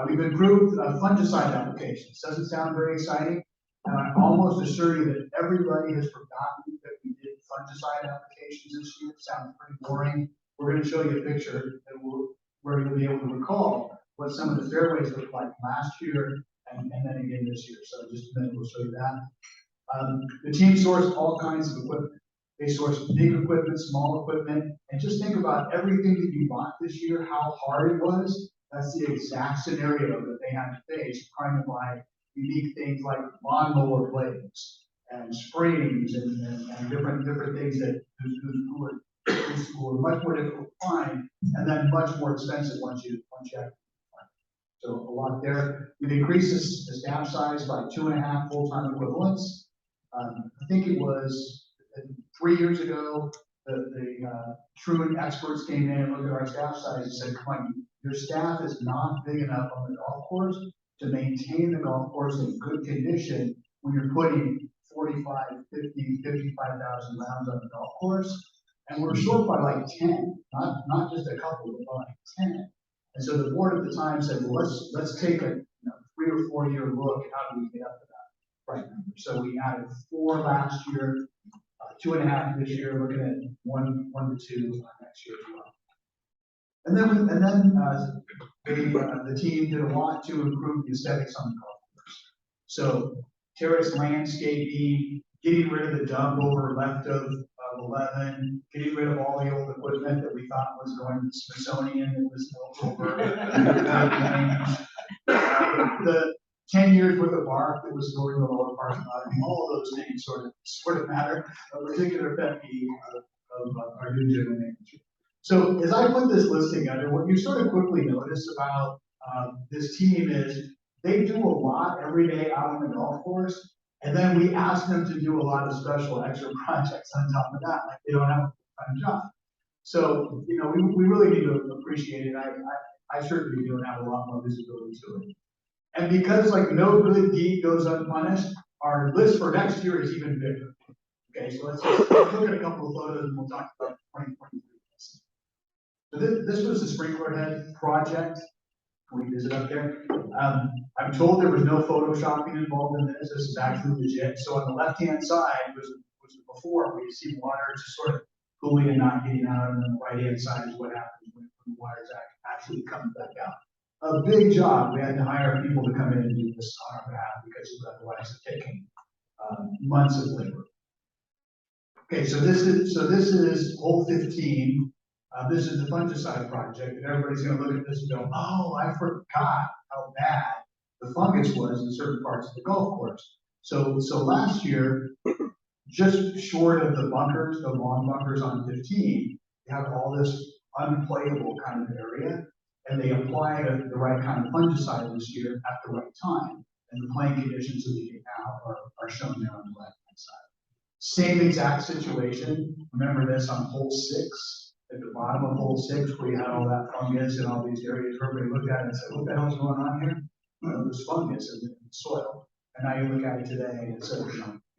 We've improved fungicide applications. Doesn't sound very exciting, and I almost assure you that everybody has forgotten that we did fungicide applications this year. It sounds pretty boring. We're going to show you a picture that where you'll be able to recall what some of the fairways looked like last year and then again this year. So just a minute, we'll show you that. The team sourced all kinds of equipment. They sourced big equipment, small equipment, and just think about everything that you bought this year, how hard it was. That's the exact scenario that they had to face, trying to buy unique things like lawnmower blades and springs and different things that were much more difficult to find, and then much more expensive once you have to find it. So a lot there. We've increased the staff size by 2.5 full-time equivalents. I think it was 3 years ago, the truant experts came in and looked at our staff size and said, come on, your staff is not big enough on the golf course to maintain the golf course in good condition when you're putting 45, 50, 55,000 rounds on the golf course. And we're short by like 10, not just a couple, but like 10. And so the board at the time said, well, let's take a 3 or 4 year look at how do we get up to that right number. So we added 4 last year, 2.5 this year, looking at 1 to 2 next year as well. And then the team did a lot to improve the aesthetics on the golf course. So terrace landscaping, getting rid of the dump over left of 11, getting rid of all the old equipment that we thought was going to the Smithsonian that was built over the 10 years worth of bark that was stored in the lower parking lot. I mean, all of those things sort of matter. A particular pet peeve of our new general manager. So as I put this list together, what you sort of quickly notice about this team is they do a lot every day out on the golf course, and then we ask them to do a lot of special extra projects on top of that, like they don't have a full-time job. So, we really need to appreciate it. I certainly do have a lot more visibility to it. And because like no good deed goes unpunished, our list for next year is even bigger. Okay, so let's look at a couple of photos and we'll talk about 2023. So this was the sprinkler head project. Can we visit up there? I'm told there was no photoshopping involved in this. This is actually legit. So on the left-hand side was before, where you see water just sort of cooling and not getting out, and then the right-hand side is what happens when the water is actually coming back out. A big job. We had to hire people to come in and do this on our behalf because otherwise it's taking months of labor. Okay, so this is hole 15. This is the fungicide project, and everybody's going to look at this and go, oh, I forgot how bad the fungus was in certain parts of the golf course. So last year, just short of the bunkers, the long bunkers on 15, they have all this unplayable kind of area, and they applied the right kind of fungicide this year at the right time. And the playing conditions that we get now are shown there on the left-hand side. Same exact situation. Remember this on hole 6. At the bottom of hole 6, where you had all that fungus and all these areas, everybody looked at it and said, what the hell's going on here? There's fungus in the soil. And now you look at it today and it's a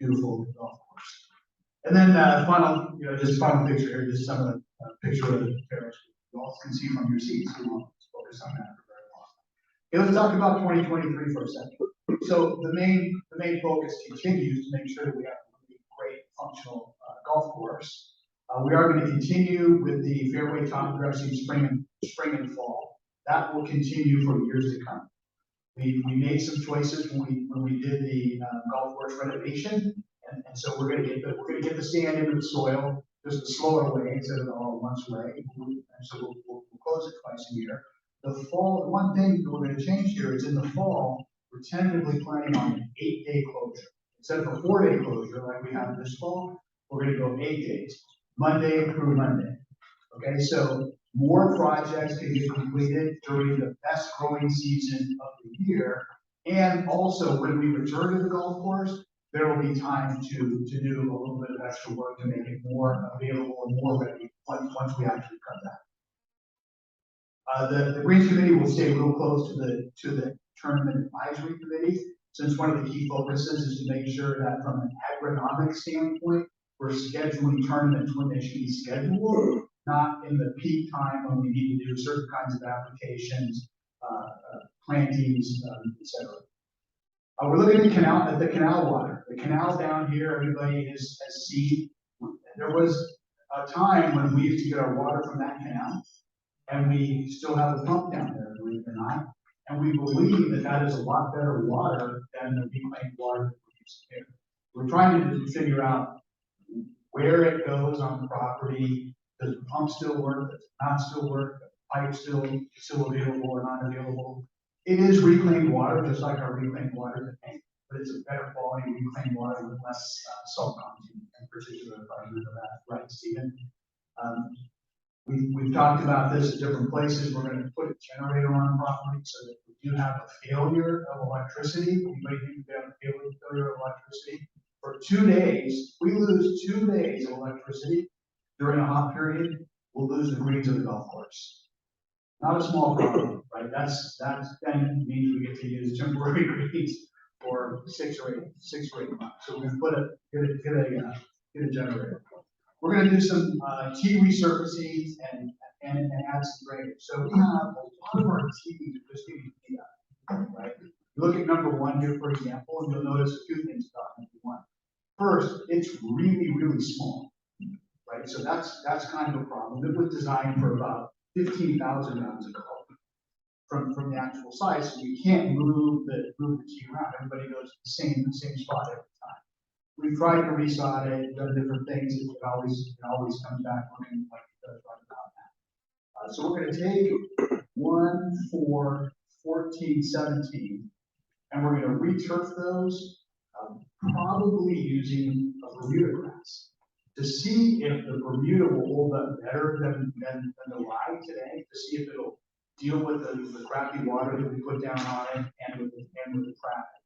beautiful golf course. And then just final picture here, just some of the picture of the terrace. You all can see from your seats. We won't focus on that for very long. Okay, let's talk about 2023 for a second. So the main focus continues to make sure that we have a really great functional golf course. We are going to continue with the fairway top dressing spring and fall. That will continue for years to come. We made some choices when we did the golf course renovation, and so we're going to get the sand into the soil just a slower way instead of all once way. And so we'll close it twice a year. The fall, one thing that we're going to change here is in the fall, we're tentatively planning on an 8-day closure. Instead of a 4-day closure like we have this fall, we're going to go 8 days. Monday through Monday. Okay, so more projects can get completed during the best growing season of the year. And also, when we return to the golf course, there will be time to do a little bit of extra work to make it more available and more ready once we actually come back. The Greens Committee will stay real close to the Tournament Advisory Committee, since one of the key focuses is to make sure that from an agronomic standpoint, we're scheduling tournaments when they should be scheduled, not in the peak time when we need to do certain kinds of applications, plantings, etc. We're looking at the canal water. The canal down here, everybody has seen. There was a time when we used to get our water from that canal, and we still have a pump down there, believe it or not. And we believe that that is a lot better water than the reclaimed water that we're using here. We're trying to figure out where it goes on the property. Does the pump still work? Does it not still work? Does the pipe still available or not available? It is reclaimed water, just like our reclaimed water today, but it's a better quality reclaimed water with less salt content in particular, if I remember that right, Stephen. We've talked about this at different places. We're going to put a generator on the property so that if we do have a failure of electricity, anybody think we have a failure of electricity? For 2 days, we lose 2 days of electricity during a hot period, we'll lose the greens of the golf course. Not a small problem, right? That's then means we get to use temporary greens for 6 or 8 months. So we're going to get a generator. We're going to do some tee resurfacing and add some drainage. So we have a lot of our tees just getting cleaned up, right? You look at number 1 here, for example, and you'll notice a few things about number 1. First, it's really, really small, right? So that's kind of a problem. It was designed for about 15,000 rounds of golf from the actual size, so you can't move the tee around. Everybody goes to the same spot every time. We've tried to resod it, done different things. It always comes back looking like it does right about that. So we're going to take 1, 4, 14, 17, and we're going to returf those, probably using a Bermuda grass, to see if the Bermuda will hold up better than the rye today, to see if it'll deal with the crappy water that we put down on it and with the traffic.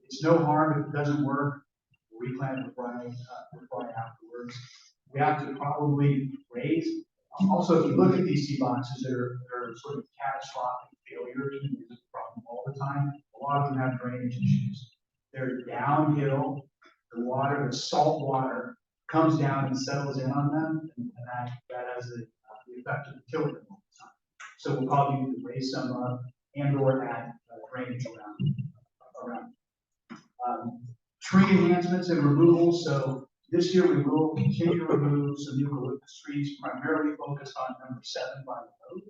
It's no harm if it doesn't work. Replant with rye afterwards. We have to probably raise. Also, if you look at these tee boxes, they're sort of catastrophic failures, and there's a problem all the time. A lot of them have drainage issues. They're downhill. The water, the salt water, comes down and settles in on them, and that has the effect of killing them all the time. So we'll probably need to raise some up and/or add drainage around. Tree enhancements and removals. So this year we will continue to remove some eucalyptus trees, primarily focused on number 7 by the road.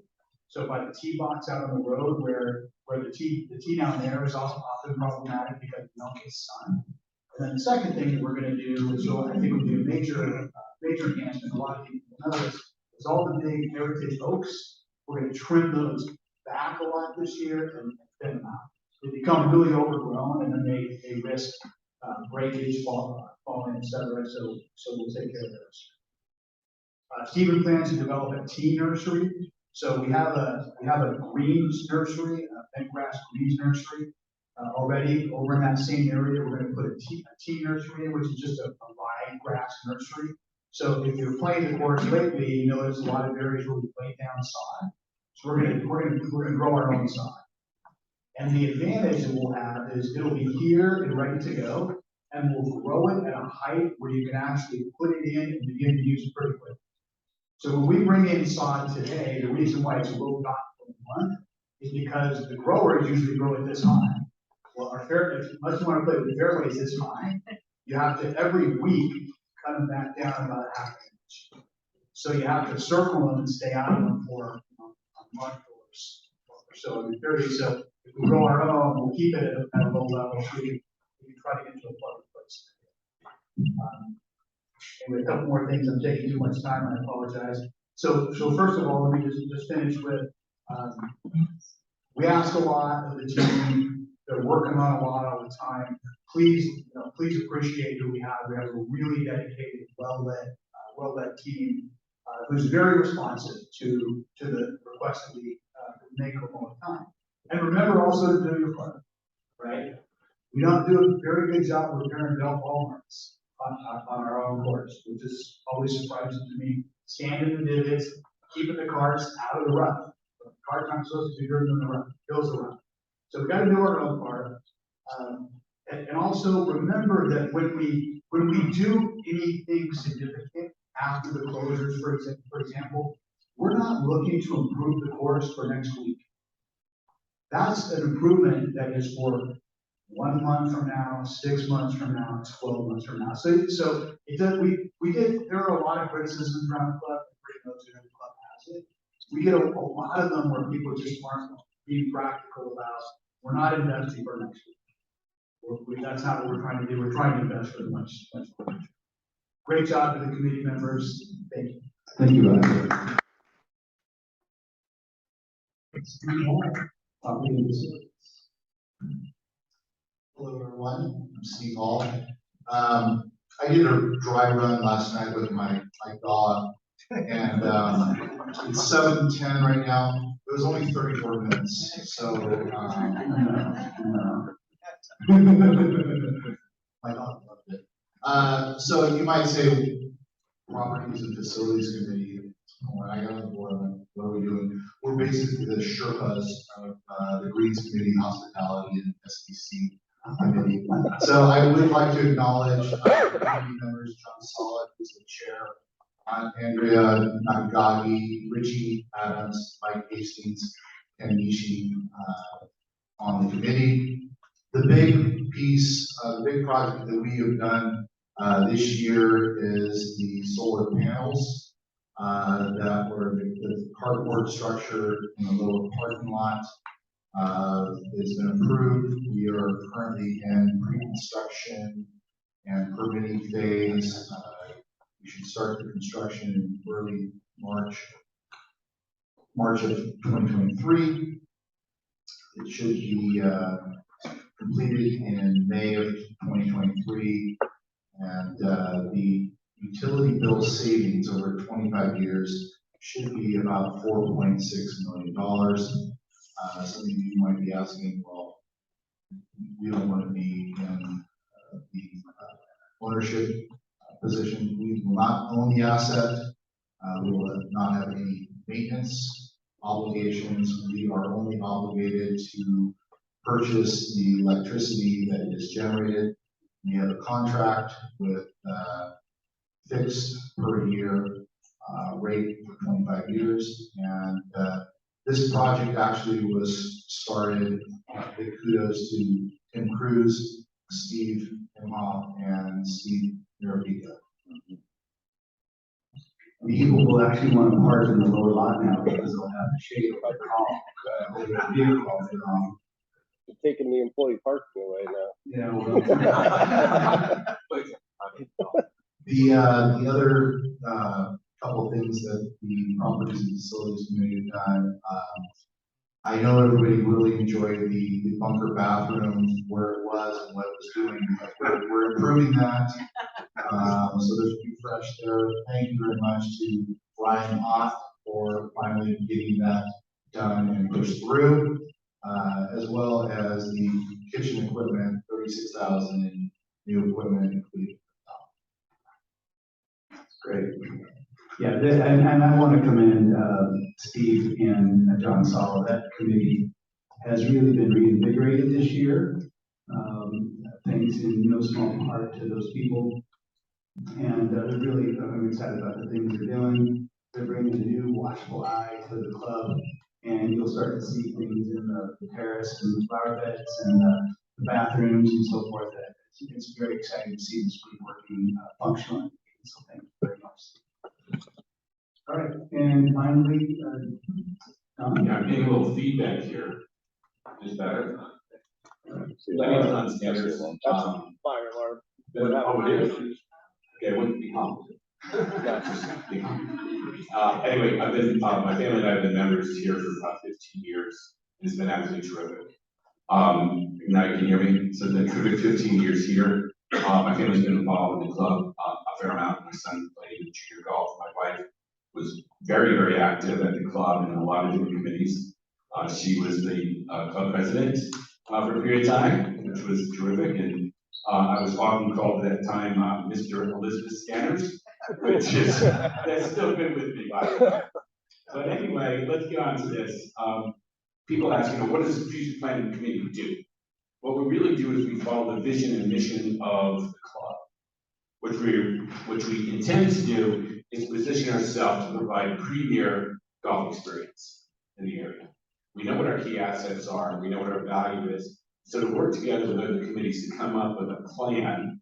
So by the tee box out on the road, where the tee down there is also often problematic because you don't get sun. And then the second thing that we're going to do, which I think will be a major enhancement, a lot of people know this, is all the big heritage oaks. We're going to trim those back a lot this year and thin them out. They become really overgrown, and then they risk breakage, falling, etc. So we'll take care of those. Stephen plans to develop a tea nursery. So we have a greens nursery, a bent grass greens nursery already over in that same area. We're going to put a tea nursery in, which is just a rye grass nursery. So if you're playing the course lately, you notice a lot of areas where we lay down sod. So we're going to grow our own sod. And the advantage that we'll have is it'll be here and ready to go, and we'll grow it at a height where you can actually put it in and begin to use it pretty quickly. So when we bring in sod today, the reason why it's a low dot for 1 is because the growers usually grow it this high. Well, unless you want to play with fairways this high, you have to every week cut them back down about a half inch. So you have to circle them and stay out of them for a month or so every period. So if we grow our own, we'll keep it at a low level so we can try to get to a plug place. Anyway, a couple more things. I'm taking too much time. I apologize. So first of all, let me just finish with, we ask a lot of the team. They're working on a lot all the time. Please appreciate who we have. We have a really dedicated, well-led team who's very responsive to the requests that we make all the time. And remember also to do your part, right? We don't do a very good job of repairing belt walmarts on our own course, which is always surprising to me. Sanding the divots, keeping the carts out of the rut. The carts aren't supposed to be driven in the rut, kills the rut. So we gotta do our own part. And also remember that when we do anything significant after the closures, for example, we're not looking to improve the course for next week. That's an improvement that is for 1 month from now, 6 months from now, 12 months from now. So it does, there are a lot of criticisms around the club, pretty much every club has it. We get a lot of them where people just aren't being practical about, we're not investing for next week. That's not what we're trying to do. We're trying to invest for the much more. Great job to the committee members. Thank you. Thank you, Ryan. Hello, everyone. I'm Steve Hall. I did a dry run last night with my dog, and it's 7:10 right now. It was only 34 minutes, so my dog loved it. So you might say, Properties and Facilities Committee. When I got on board, I'm like, what are we doing? We're basically the Sherpas of the Greens Committee, Hospitality, and SBC Committee. So I would like to acknowledge committee members, John Solid, who's the chair, Andrea Nagagi, Richie Adams, Mike Hastings, and Nishi on the committee. The big piece, the big project that we have done this year is the solar panels that were the carport structure in the lower parking lot. It's been approved. We are currently in pre-construction and permitting phase. We should start the construction in early March of 2023. It should be completed in May of 2023, and the utility bill savings over 25 years should be about $4.6 million. Some of you might be asking, well, we don't want to be in the ownership position. We will not own the asset. We will not have any maintenance obligations. We are only obligated to purchase the electricity that is generated. We have a contract with fixed per year rate for 25 years. And this project actually was started, big kudos to Tim Cruz, Steve Imhoff, and Steve Mirabita. The people will actually want to park in the lower lot now because they'll have the shade of their vehicle. You're taking the employee parking away now. Yeah, The other couple of things that the Properties and Facilities Committee have done, I know everybody really enjoyed the bunker bathroom where it was and what it was doing. We're improving that. So there's a refresh there. Thank you very much to Brian Ott for finally getting that done and pushed through, as well as the kitchen equipment, $36,000 in new equipment included. Great. yeah, and I want to commend Steve and John Sala. That committee has really been reinvigorated this year. Thanks in no small part to those people. And they're really, I'm excited about the things they're doing. They're bringing a new watchful eye to the club, and you'll start to see things in the terrace and the flower beds and the bathrooms and so forth. It's very exciting to see this group working functionally. So thank you very much. All right, and finally, Don? Yeah, I'm getting a little feedback here. Is better? Lenny's on stairs. Fire alarm. Oh, it is? Okay, it wouldn't be complicated. Anyway, I've been, my family and I have been members here for about 15 years. It's been absolutely terrific. Now you can hear me. So it's been terrific 15 years here. My family's been involved in the club a fair amount. My son played junior golf. My wife was was very, very active at the club in a lot of different committees. She was the club president for a period of time, which was terrific. And I was often called at that time Mr. Elizabeth Scanners, which is, that's still good with me, by the way. But anyway, let's get on to this. People ask, what does the strategic planning committee do? What we really do is we follow the vision and mission of the club. Which we intend to do is position ourselves to provide premier golf experience in the area. We know what our key assets are, we know what our value is. So to work together with other committees to come up with a plan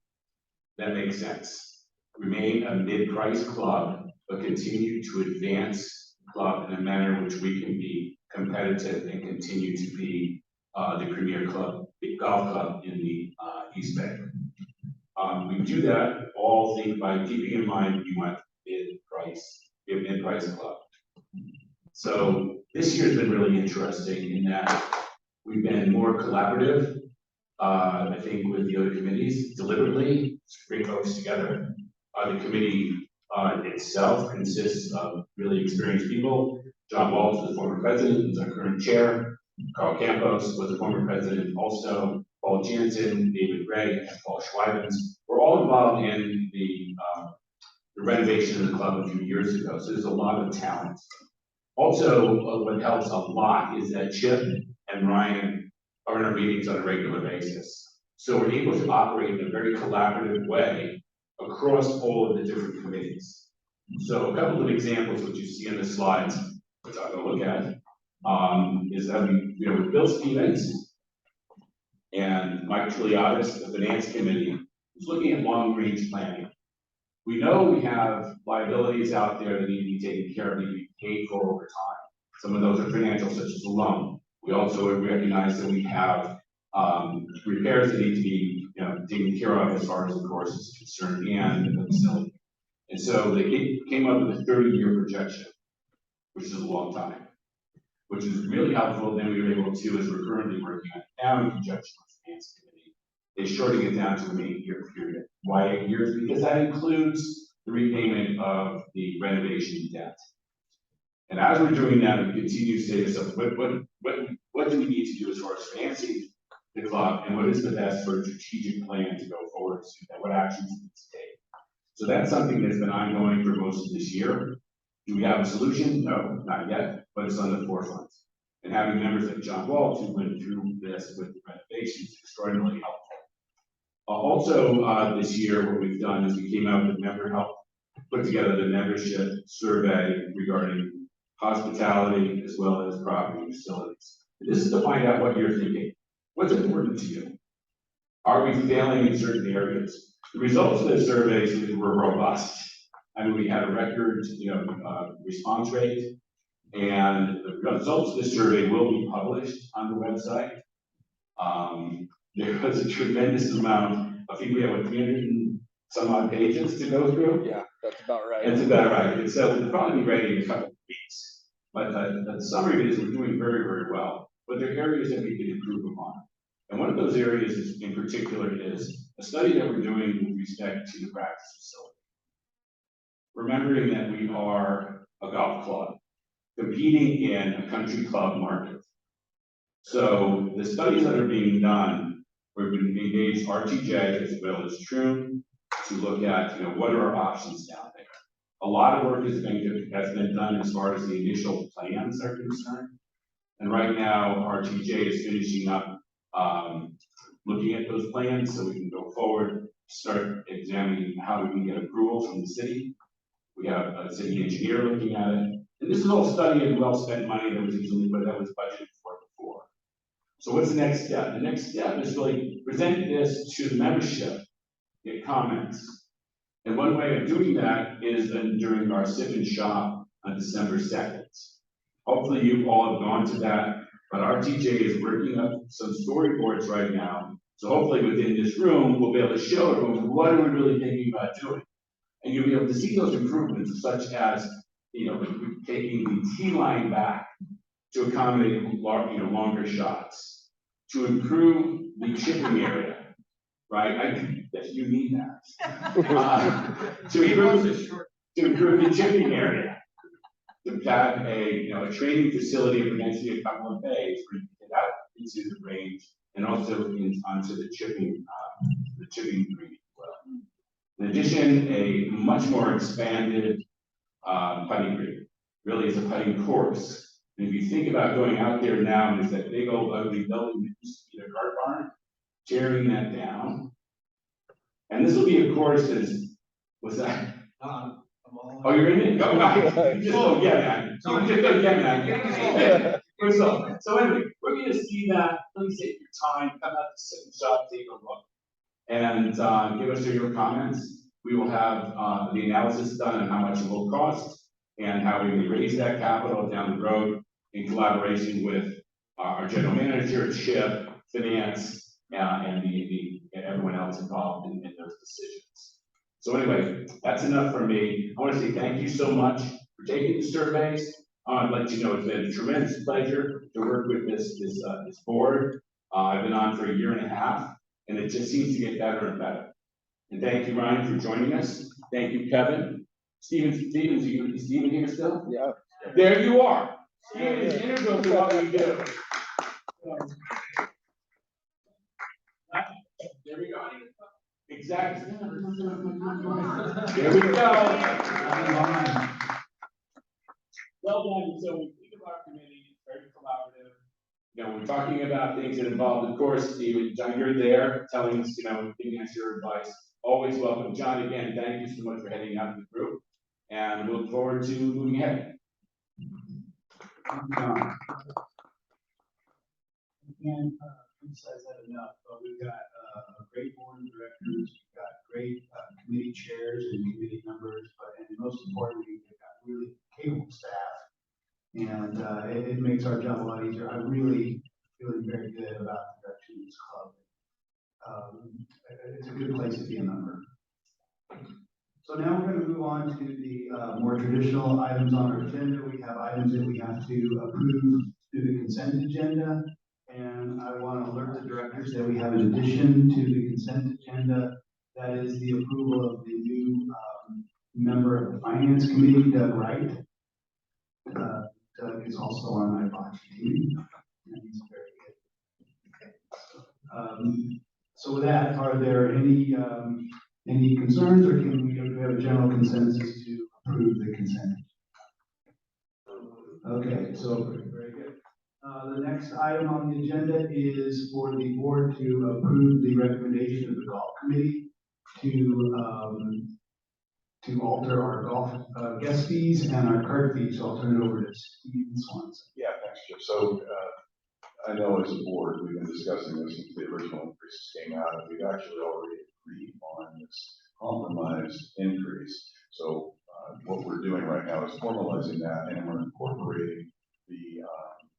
that makes sense. Remain a mid-price club, but continue to advance the club in a manner in which we can be competitive and continue to be the premier club, the golf club in the East Bay. We do that all by keeping in mind we want be a mid-price club. So this year's been really interesting in that we've been more collaborative, I think, with the other committees, deliberately bring folks together. The committee itself consists of really experienced people. John Waltz is the former president, is our current chair. Carl Campos was the former president also. Paul Jansen, David Gray, and Paul Schweibens were all involved in the renovation of the club a few years ago. So there's a lot of talent. Also, what helps a lot is that Chip and Ryan are in our meetings on a regular basis. So we're able to operate in a very collaborative way across all of the different committees. So a couple of examples which you see in the slides, which I'm going to look at, is that with Bill Stevens and Mike Triliadis, the Finance Committee, is looking at long-range planning. We know we have liabilities out there that need to be taken care of, need to be paid for over time. Some of those are financial, such as a loan. We also recognize that we have repairs that need to be taken care of as far as the course is concerned and the facility. And so they came up with a 30-year projection, which is a long time, which is really helpful. Then we were able to, as we're currently working on now in conjunction with the Finance Committee, is shorting it down to an 8-year period. Why 8 years? Because that includes the repayment of the renovation debt. And as we're doing that, we continue to say to ourselves, what do we need to do as far as financing the club, and what is the best sort of strategic plan to go forward to that? What actions we need to take? So that's something that's been ongoing for most of this year. Do we have a solution? No, not yet, but it's on the forefront. And having members like John Waltz who went through this with the renovations is extraordinarily helpful. Also, this year, what we've done is we came out with member help, put together the membership survey regarding hospitality as well as property facilities. And this is to find out what you're thinking. What's important to you? Are we failing in certain areas? The results of the surveys were robust. I mean, we had a record, response rate, and the results of the survey will be published on the website. There was a tremendous amount. I think we have 300 and some odd pages to go through. Yeah, that's about right. That's about right. And so we'll probably be ready in a couple of weeks. But the summary is we're doing very, very well. But there are areas that we can improve upon. And one of those areas is, in particular, is a study that we're doing with respect to the practice facility. Remembering that we are a golf club competing in a country club market. So the studies that are being done, we're going to engage RTJ as well as Troon to look at, what are our options down there. A lot of work has been done as far as the initial plans are concerned. And right now, RTJ is finishing up looking at those plans so we can go forward, start examining how we can get approval from the city. We have a city engineer looking at it. And this is all study and well-spent money that was budgeted for before. So what's the next step? The next step is really present this to the membership, get comments. And one way of doing that is during our sip and shop on December 2nd. Hopefully you all have gone to that, but RTJ is working up some storyboards right now. So hopefully within this room, we'll be able to show everyone what are we really thinking about doing. And you'll be able to see those improvements, such as, taking the tee line back to accommodate longer shots, to improve the chipping area, right? Yes, you need that. To improve the chipping area, we've got a training facility for density of Cumberland Bay where you can get out into the range and also onto the chipping green as well. In addition, a much more expanded putting green. Really is a putting course. And if you think about going out there now, there's that big old ugly building that used to be a cart barn, tearing that down. And this will be a course that is, what's that? Oh, you're in it? Oh, nice. Oh, yeah, man. So just go, yeah, man. So anyway, we're gonna see that. Please take your time, come out to sit and shop, take a look. And give us your comments. We will have the analysis done on how much it will cost and how we can raise that capital down the road in collaboration with our general manager, Chip, finance, and everyone else involved in those decisions. So anyway, that's enough for me. I want to say thank you so much for taking the surveys. I'd like you to know it's been a tremendous pleasure to work with this board. I've been on for 1.5 years, and it just seems to get better and better. And thank you, Ryan, for joining us. Thank you, Kevin. Is Steven here still? Yeah. There you are. Steven is integral to what we do. There we go. Exactly. There we go. Well done. So we think of our committee, it's very collaborative. We're talking about things that involve, of course, Steve, John, you're there telling us, giving us your advice. Always welcome. John, again, thank you so much for heading out the group, and look forward to moving ahead. John. Can't emphasize that enough, but we've got a great board of directors, we've got great committee chairs and committee members, and most importantly, we've got really capable staff. And it makes our job a lot easier. I'm really feeling very good about the direction of this club. It's a good place to be a member. So now we're going to move on to the more traditional items on our agenda. We have items that we have to approve through the consent agenda. And I want to alert the directors that we have an addition to the consent agenda. That is the approval of the new member of the finance committee, Doug Wright. Doug is also on my botch team, and he's very good. So with that, are there any concerns, or do we have a general consensus to approve the consent? Okay, so very good. The next item on the agenda is for the board to approve the recommendation of the golf committee to alter our golf guest fees and our cart fees. So I'll turn it over to Steve Swanson. Yeah, thanks, Chip. So I know as a board, we've been discussing this since the original increases came out, and we've actually already agreed on this compromised increase. So what we're doing right now is formalizing that, and we're incorporating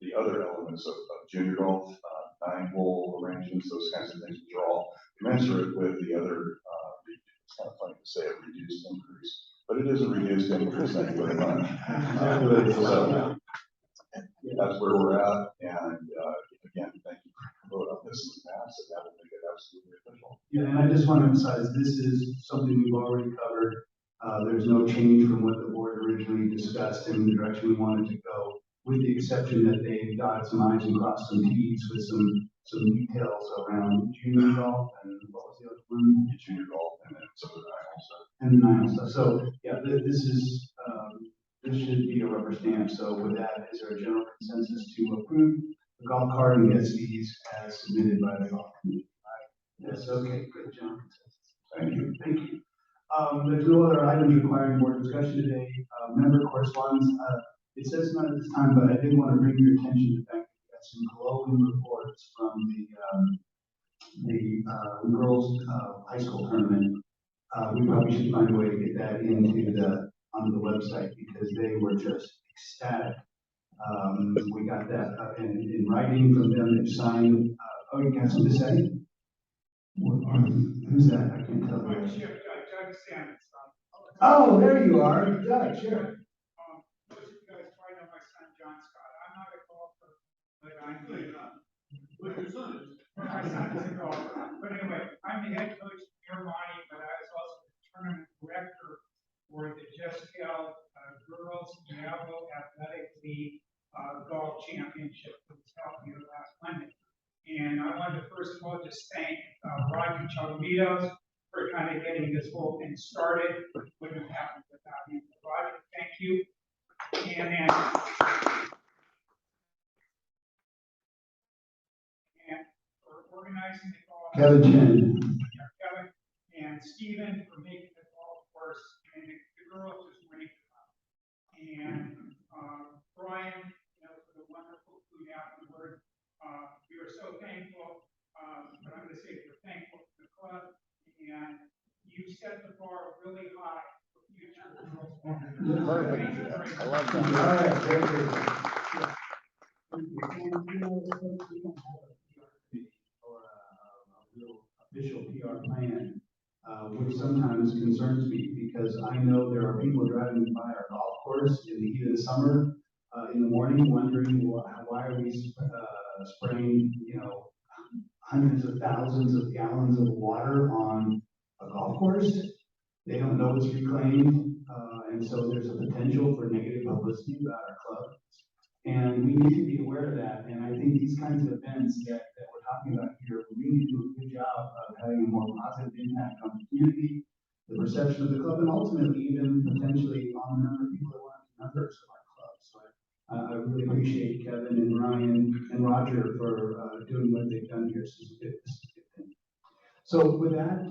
the other elements of junior golf, 9-hole arrangements, those kinds of things, which are all commensurate with the other, it's kind of funny to say a reduced increase, but it is a reduced increase, thank you very much. So that's where we're at, and again, thank you for voting on this in the past, and that will make it absolutely official. Yeah, and I just want to emphasize, this is something we've already covered. There's no change from what the board originally discussed in the direction we wanted to go, with the exception that they dotted some I's and crossed some T's with some details around junior golf and what was the other one? Junior golf, and then some of the 9-hole stuff. And the 9-hole stuff. So yeah, this should be a rubber stamp. So with that, is there a general consensus to approve the golf cart and guest fees as submitted by the golf committee? Yes, okay, good, general consensus. Thank you. Thank you. There's no other items requiring more discussion today. Member correspondence, it says not at this time, but I did want to bring your attention to the fact that we got some glowing reports from the girls' high school tournament. We probably should find a way to get that onto the website, because they were just ecstatic. We got that in writing from them. They've signed. Oh, you got something to say? Who's that? I can't tell. Oh, there you are, Doug. Sure. Most of you guys probably know my son, John Scott. I'm not a golfer, but I'm good enough. But your son is. My son is a golfer. But anyway, I'm the head coach of Monty, but I was also the tournament director for the Just Cal Girls Diablo Athletic League Golf Championship that was held here last Monday. And I wanted to first of all just thank Roger Chalmitos for kind of getting this whole thing started. Wouldn't have happened without him. Roger, thank you. And then for organizing the golf. Kevin Chen. Kevin and Stephen for making the golf course, and the girls just raved about it. And Brian, for the wonderful food afterward. We are so thankful, but I'm going to say we're thankful for the club, and you set the bar really high for future girls. Perfect. I love that. All right, very good. Or a real official PR plan, which sometimes concerns me because I know there are people driving by our golf course in the heat of the summer, in the morning, wondering why are we spraying, hundreds of thousands of gallons of water on a golf course. They don't know it's reclaimed, and so there's a potential for negative publicity about our club. And we need to be aware of that. And I think these kinds of events that we're talking about here, we need to do a good job of having a more positive impact on the community, the perception of the club, and ultimately even potentially on the number of people that want to be members of our club. So I really appreciate Kevin and Ryan and Roger for doing what they've done here. This is a good thing. So with that,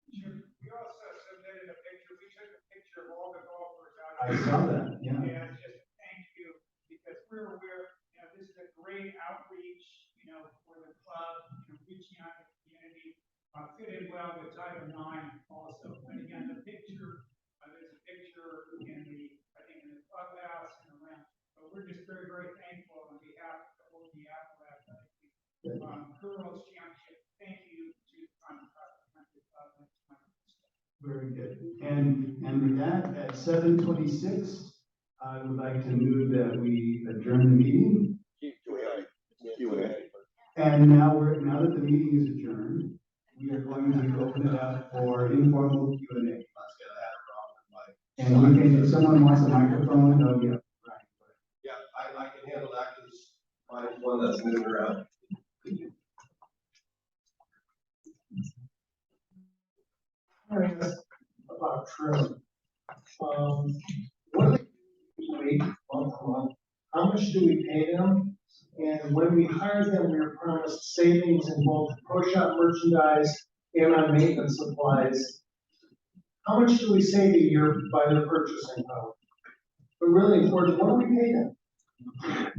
We also submitted a picture. We took a picture of all the golfers out. I saw that, yeah. And just thank you, because we're aware, this is a great outreach, for the club, reaching out to the community, fit in well with Title IX also. And again, the picture, there's a picture in the clubhouse and around. So we're just very, very thankful on behalf of the whole Diablo Athletic League, Girls Championship. Thank you to Country Club. Very good. And with that, at 7:26, I would like to move that we adjourn the meeting. And now that the meeting is adjourned, we are going to open it up for informal Q&A. And we can, if someone wants a microphone, oh yeah, right. Yeah, I can handle that because mine's one that's moved around. About trim. What do they usually month to month? How much do we pay them? And when we hired them, we were promised savings in both pro shop merchandise and on maintenance supplies. How much do we save a year by their purchasing power? But really important, what do we pay them?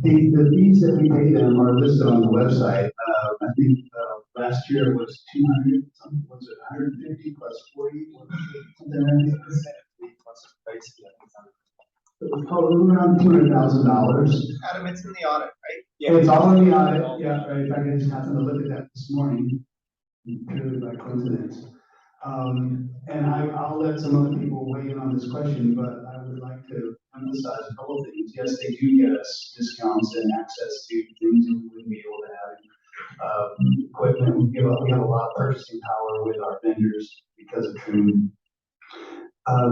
The fees that we pay them are listed on the website. I think last year was 200, something, was it 150 plus 40? Something like that. It was probably around $200,000. Adam, it's in the audit, right? Yeah, it's all in the audit. Yeah, right. In fact, I just happened to look at that this morning, purely by coincidence. And I'll let some other people weigh in on this question, but I would like to emphasize a couple of things. Yes, they do get us discounts and access to things that we wouldn't be able to have. Equipment, we have a lot of purchasing power with our vendors because of Trim.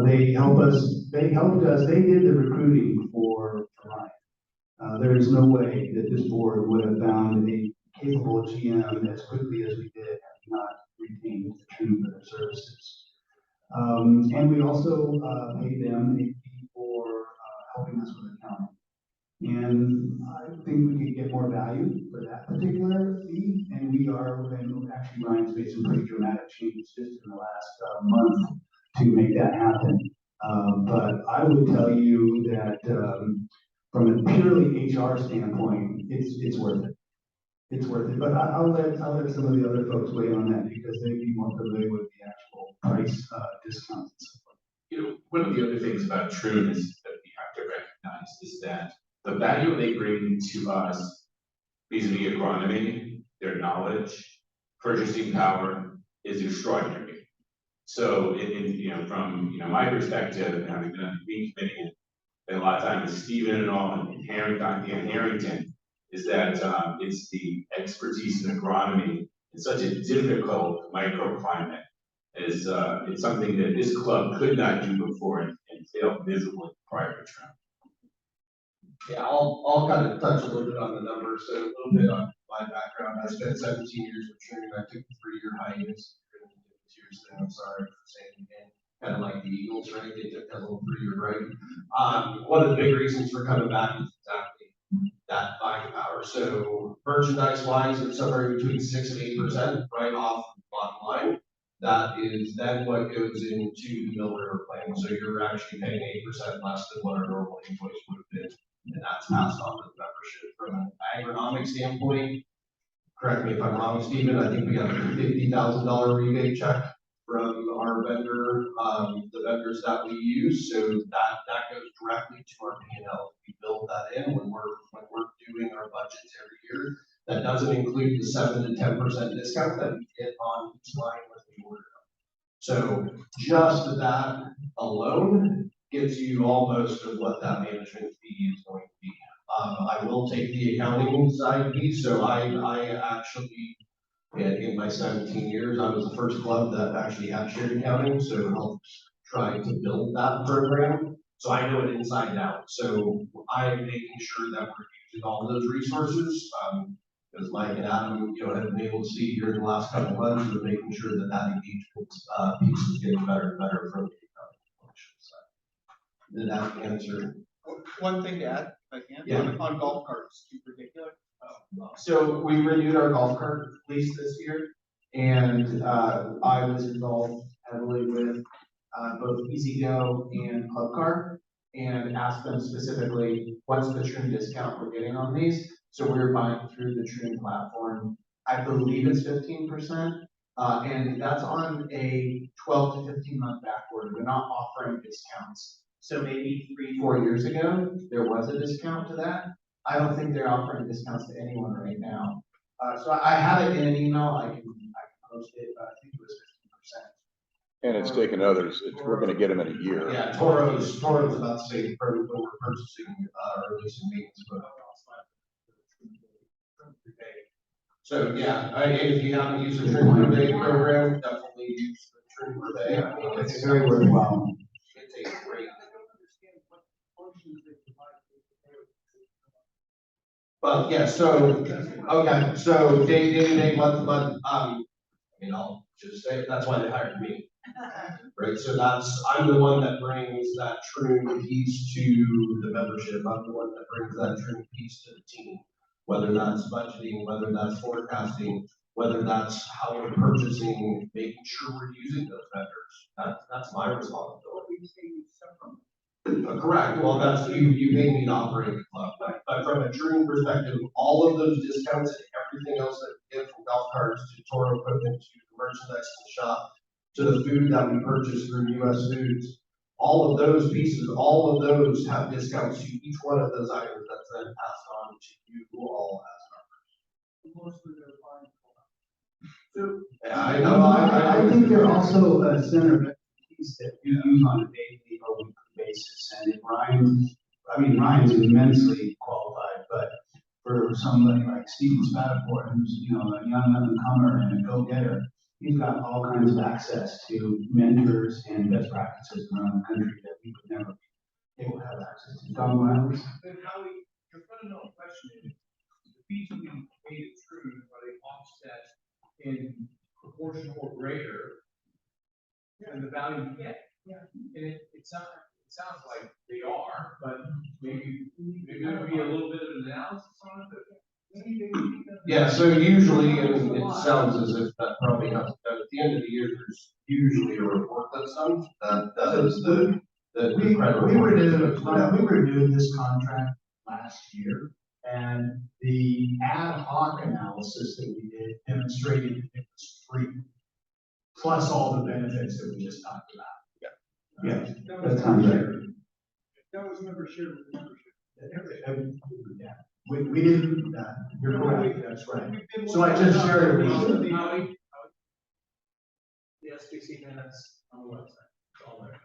They helped us, they did the recruiting for Ryan. There is no way that this board would have found a capable GM as quickly as we did had we not retained Trim for their services. And we also paid them a fee for helping us with accounting. And I think we could get more value for that particular fee, and we are, and actually Ryan's made some pretty dramatic changes just in the last month to make that happen. But I would tell you that from a purely HR standpoint, it's worth it. It's worth it. But I'll let some of the other folks weigh on that because they'd be more familiar with the actual price discounts and so forth. One of the other things about Troon is that we have to recognize is that the value they bring to us vis-a-vis agronomy, their knowledge, purchasing power is extraordinary. So from my perspective, having been on the green committee and a lot of time with Stephen and all and Harrington, is that it's the expertise in agronomy in such a difficult microclimate is it's something that this club could not do before, and detail visibly prior to trim. Yeah, I'll kind of touch a little bit on the numbers, so a little bit on my background. I spent 17 years with Trinity. I took a 3-year hiatus. I'm sorry for saying it again. Kind of like the Eagles, right? They took that little 3-year break. One of the big reasons for coming back is exactly that buying power. So merchandise wise, it's somewhere between 6 and 8% right off the bottom line. That is then what goes into the mill river plan. So you're actually paying 8% less than what our normal invoice would have been. And that's passed on to the membership. From an agronomic standpoint, correct me if I'm wrong, Stephen, I think we got a $50,000 rebate check from our vendor, the vendors that we use. So that goes directly to our P&L. We build that in when we're doing our budgets every year. That doesn't include the 7 to 10% discount that we get on each line with the order. So just that alone gives you almost of what that management fee is going to be. I will take the accounting side piece. So I actually, in my 17 years, I was the first club that actually had shared accounting. So it helps try to build that program. So I know it inside and out. So I'm making sure that we're using all those resources. As Mike and Adam, have been able to see here in the last couple of months, we're making sure that engagement piece is getting better and better from the accounting function side. Did that answer? One thing to add, if I can. Yeah. On golf carts, in particular. So we renewed our golf cart lease this year, and I was involved heavily with both Easy Go and Club Car, and asked them specifically, what's the trim discount we're getting on these? So we're buying through the trim platform. I believe it's 15%, and that's on a 12 to 15 month back order. We're not offering discounts. So maybe 3-4 years ago, there was a discount to that. I don't think they're offering discounts to anyone right now. So I have it in an email. I can post it, but I think it was 15%. And it's taken others, we're gonna get them in a year. Yeah, Toro's about to say, when we're purchasing, or leasing maintenance equipment. So, yeah, if you haven't used the trim rebate program, definitely use the trim rebate. I mean, It's very worthwhile. It's a great. Well, yeah, so, okay, so day, month to month, I'll just say, that's why they hired me. Right, so I'm the one that brings that trim piece to the membership. I'm the one that brings that trim piece to the team. Whether that's budgeting, whether that's forecasting, whether that's how we're purchasing, making sure we're using those vendors. That's my responsibility. Correct, well, that's, you pay me to operate the club, but from a trim perspective, all of those discounts and everything else that we get from golf carts to Toro equipment to the merchandise in the shop, to the food that we purchase through US Foods, all of those pieces, all of those have discounts to each one of those items that's then passed on to you all as members. Mostly they're buying. So. Yeah, I know. I think they're also a center of expertise that you use on a daily or weekly basis. And if Ryan's immensely qualified, but for somebody like Steven Spatafort, who's, a young up-and-comer and a go-getter, he's got all kinds of access to mentors and best practices around the country that we would never be able to have access to. Don Miles? But Howie, your fundamental question is, the fees being paid at True, are they offset in proportion or greater than the value you get? Yeah. And it sounds like they are, but maybe there would be a little bit of an analysis on it, but yeah, so usually, and it sounds as if that probably hasn't done, at the end of the year, there's usually a report that's done, that is the credit report. We renewed this contract last year, and the ad hoc analysis that we did demonstrated it was free, plus all the benefits that we just talked about. Yeah, that's contract. that was membership with membership. Yeah, we didn't, you're correct, that's right. So I just shared it with you. Howie? Yes, 60 minutes on the website, it's all there.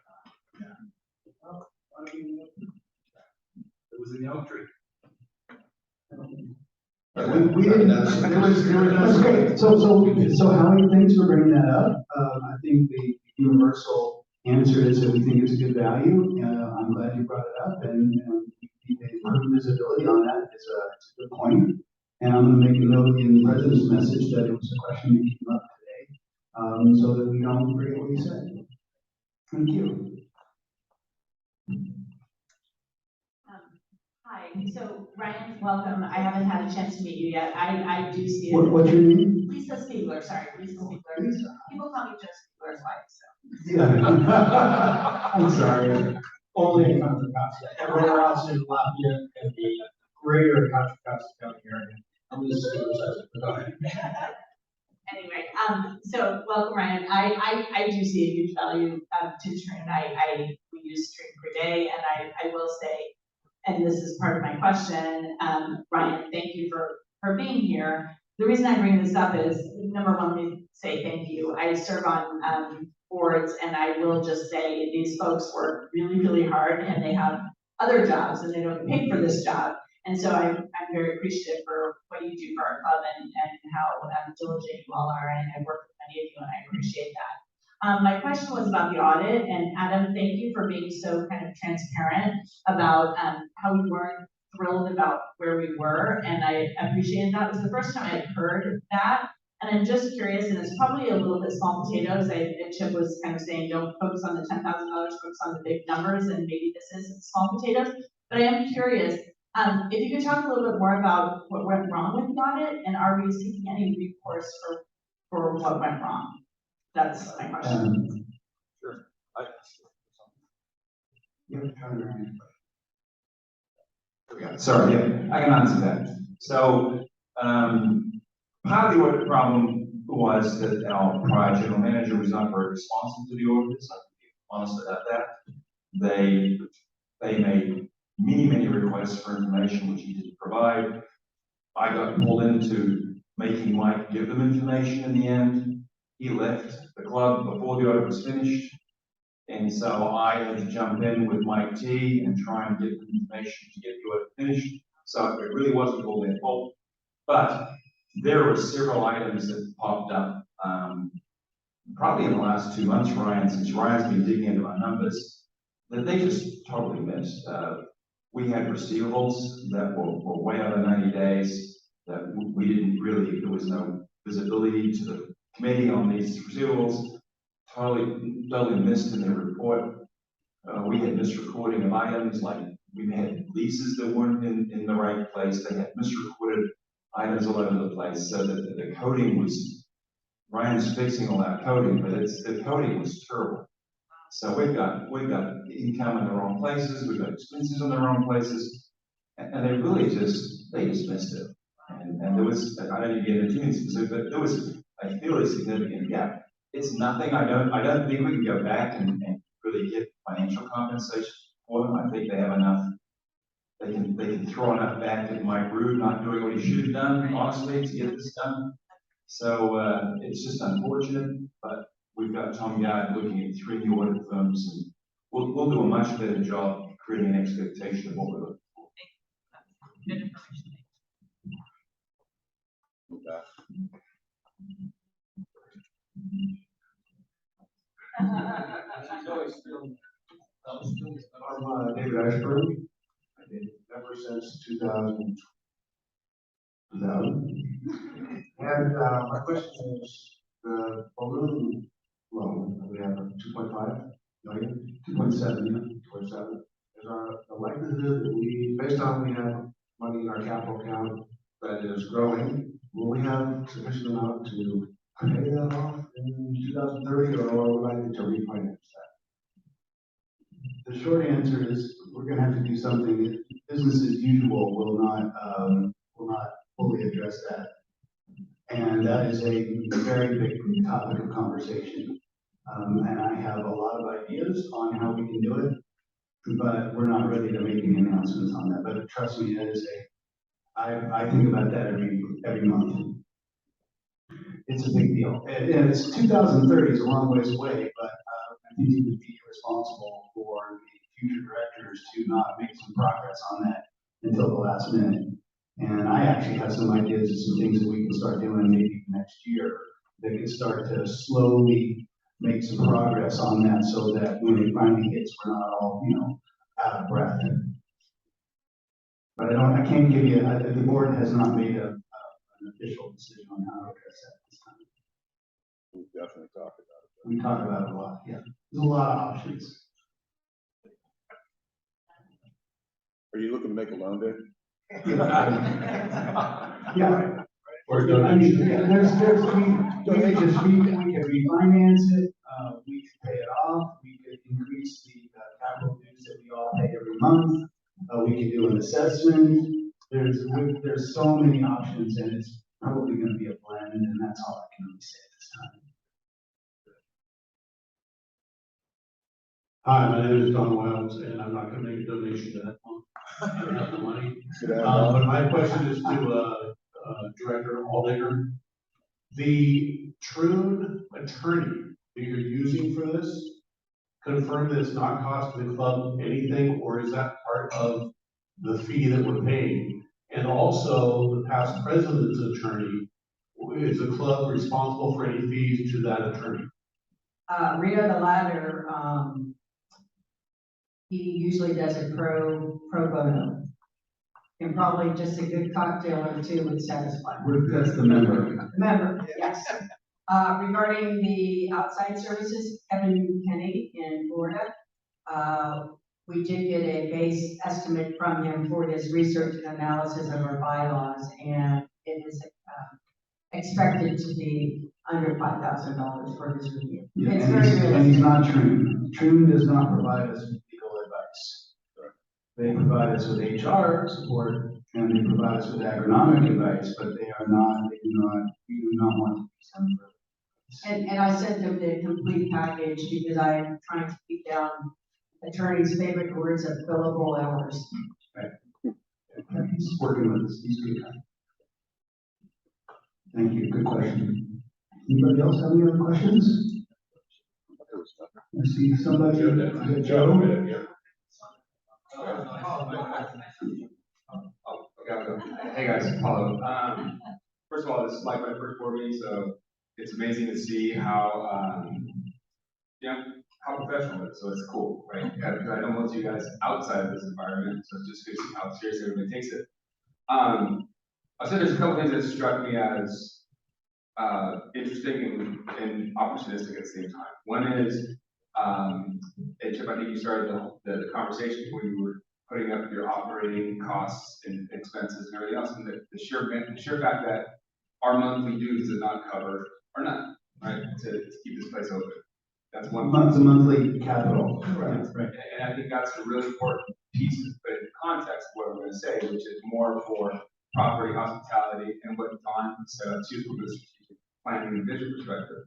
It was in the oak tree. We didn't, there was that's great. So Howie, thanks for bringing that up. I think the universal answer is that we think it's a good value. I'm glad you brought it up, and the improved visibility on that is it's a good point. And I'm gonna make a note in the president's message that it was a question that came up today, so that we don't forget what he said. Thank you. Hi, so Ryan, welcome. I haven't had a chance to meet you yet. I do see it. What's your name? Lisa Spiegler, sorry, Lisa Spiegler. People call me just Spiegler's wife, so. Yeah. I'm sorry. Only in Contra Costa. Everywhere else in Lafayette and the greater Contra Costa County area. I'm just go ahead. Anyway, so welcome, Ryan. I do see a huge value to Trin. We use Trin per day, and I will say, and this is part of my question, Ryan, thank you for being here. The reason I bring this up is, number one, let me say thank you. I serve on boards, and I will just say these folks work really, really hard, and they have other jobs, and they don't get paid for this job. And so I'm very appreciative for what you do for our club and how diligent you all are, and I work with many of you, and I appreciate that. My question was about the audit, and Adam, thank you for being so kind of transparent about how we weren't thrilled about where we were, and I appreciated that. It was the first time I had heard that, and I'm just curious, and it's probably a little bit small potatoes. Chip was kind of saying, don't focus on the $10,000, focus on the big numbers, and maybe this is small potatoes, but I am curious, if you could talk a little bit more about what went wrong with the audit, and are we seeking any recourse for what went wrong? That's my question. Sure. Sorry, yeah, I can answer that. So, part of the audit problem was that our prior general manager was not very responsive to the auditors. I can be honest about that. They made many requests for information which he didn't provide. I got pulled into making Mike give them information in the end. He left the club before the audit was finished. And so I had to jump in with Mike T and try and get the information to get the audit finished. So it really wasn't all their fault. But there were several items that popped up, probably in the last 2 months, Ryan, since Ryan's been digging into our numbers, that they just totally missed. We had receivables that were way over 90 days that we didn't really, there was no visibility to the committee on these receivables. Totally missed in their report. We had misrecording of items, like we had leases that weren't in the right place. They had misrecorded items all over the place, so that the coding was, Ryan's fixing all that coding, but the coding was terrible. So we've got income in the wrong places, we've got expenses in the wrong places, and they really they just missed it. And there was, I don't need to get into too specific, but there was a fairly significant gap. It's nothing, I don't think we can go back and really get financial compensation for them. I think they have enough, they can throw enough back at Mike Rood not doing what he should have done, honestly, to get this done. So it's just unfortunate, but we've got Tom Yard looking at 3 new audit firms, and we'll do a much better job creating an expectation of what we're looking for. Good information. I'm David Ashburn. I've been a member since 2000. And my question is, the balloon loan, we have 2.5 million, 2.7, 2.7. Is the likelihood that we, based on we have money in our capital account that is growing, will we have sufficient amount to pay that off in 2030, or are we likely to refinance that? The short answer is we're going to have to do something. Business as usual will not fully address that, and that is a very big topic of conversation. And I have a lot of ideas on how we can do it, but we're not ready to make any announcements on that. But trust me, that is I think about that every month. It's a big deal, and it's 2030 is a long ways away, but I think it would be irresponsible for the future directors to not make some progress on that until the last minute. And I actually have some ideas of some things that we can start doing maybe next year that can start to slowly make some progress on that so that when it finally hits, we're not all, out of breath. But I can't give you, the board has not made an official decision on how to address that this time. We've definitely talked about it. We talk about it a lot, yeah. There's a lot of options. Are you looking to make a loan, Dave? Yeah. Or I mean, yeah, we can refinance it, we can pay it off, we could increase the capital dues that we all pay every month. We could do an assessment, there's so many options, and it's probably gonna be a blend, and that's all I can really say at this time. Hi, my name is Don Wilds, and I'm not gonna make a donation to that one. I don't have the money. But my question is to, Director Aldinger. The Troon attorney that you're using for this, confirm that it's not costing the club anything, or is that part of the fee that we're paying? And also, the past president's attorney, is the club responsible for any fees to that attorney? Rita the latter, he usually does it pro bono. And probably just a good cocktail or two would satisfy. That's the member. Member, yes. Regarding the outside services, Kevin Kenny in Florida, we did get a base estimate from him for his research and analysis of our bylaws, and it is expected to be under $5,000 for his review. Yeah, It's and very he's realistic. not Troon. Troon does not provide us with legal advice. They provide us with HR support, and they provide us with agronomic advice, but we do not want to be some. And I sent them the complete package because I am trying to keep down attorney's favorite words of billable hours. Right. He's working with us, he's good. Thank you, good question. Anybody else have any other questions? I see somebody, Joe? Hey guys, Paulo. First of all, this is like my first board meeting, so it's amazing to see how, how professional it is, so it's cool, right? Yeah, because I know most of you guys outside of this environment, so it's just good to see how seriously everybody takes it. I said there's a couple things that struck me as interesting and opportunistic at the same time. One is, and Chip, I think you started the conversation when you were putting up your operating costs and expenses and everything else, and the sheer fact that our monthly dues does not cover or none, right, to keep this place open. That's one monthly capital. Right. And I think that's a really important piece to put in context of what I'm going to say, which is more for property, hospitality, and what Don said, too, from a strategic planning and vision perspective.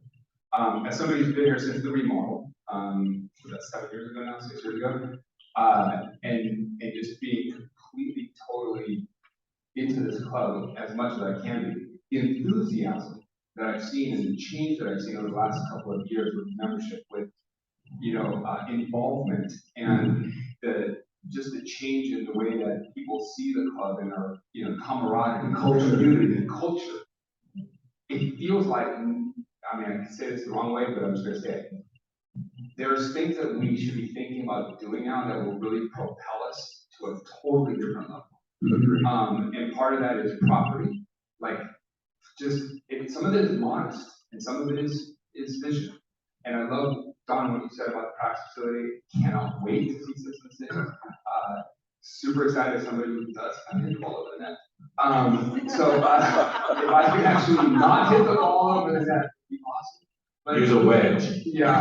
As somebody who's been here since the remodel, was that 7 years ago now, 6 years ago, and just being completely, totally into this club as much as I can be, the enthusiasm that I've seen and the change that I've seen over the last couple of years with membership, with involvement, and just the change in the way that people see the club and our camaraderie, and culture, community, and culture. It feels like, I mean, I can say this the wrong way, but I'm just going to say it. There's things that we should be thinking about doing now that will really propel us to a totally different level. Mm-hmm. And part of that is property. Like, some of it is modest, and some of it is vision. And I love, Don, what you said about the practice facility. Cannot wait to see systems in. Super excited as somebody who does kind of hit the ball over the net. So if I could actually not hit the ball over the net, it'd be awesome. But use a wedge. Yeah.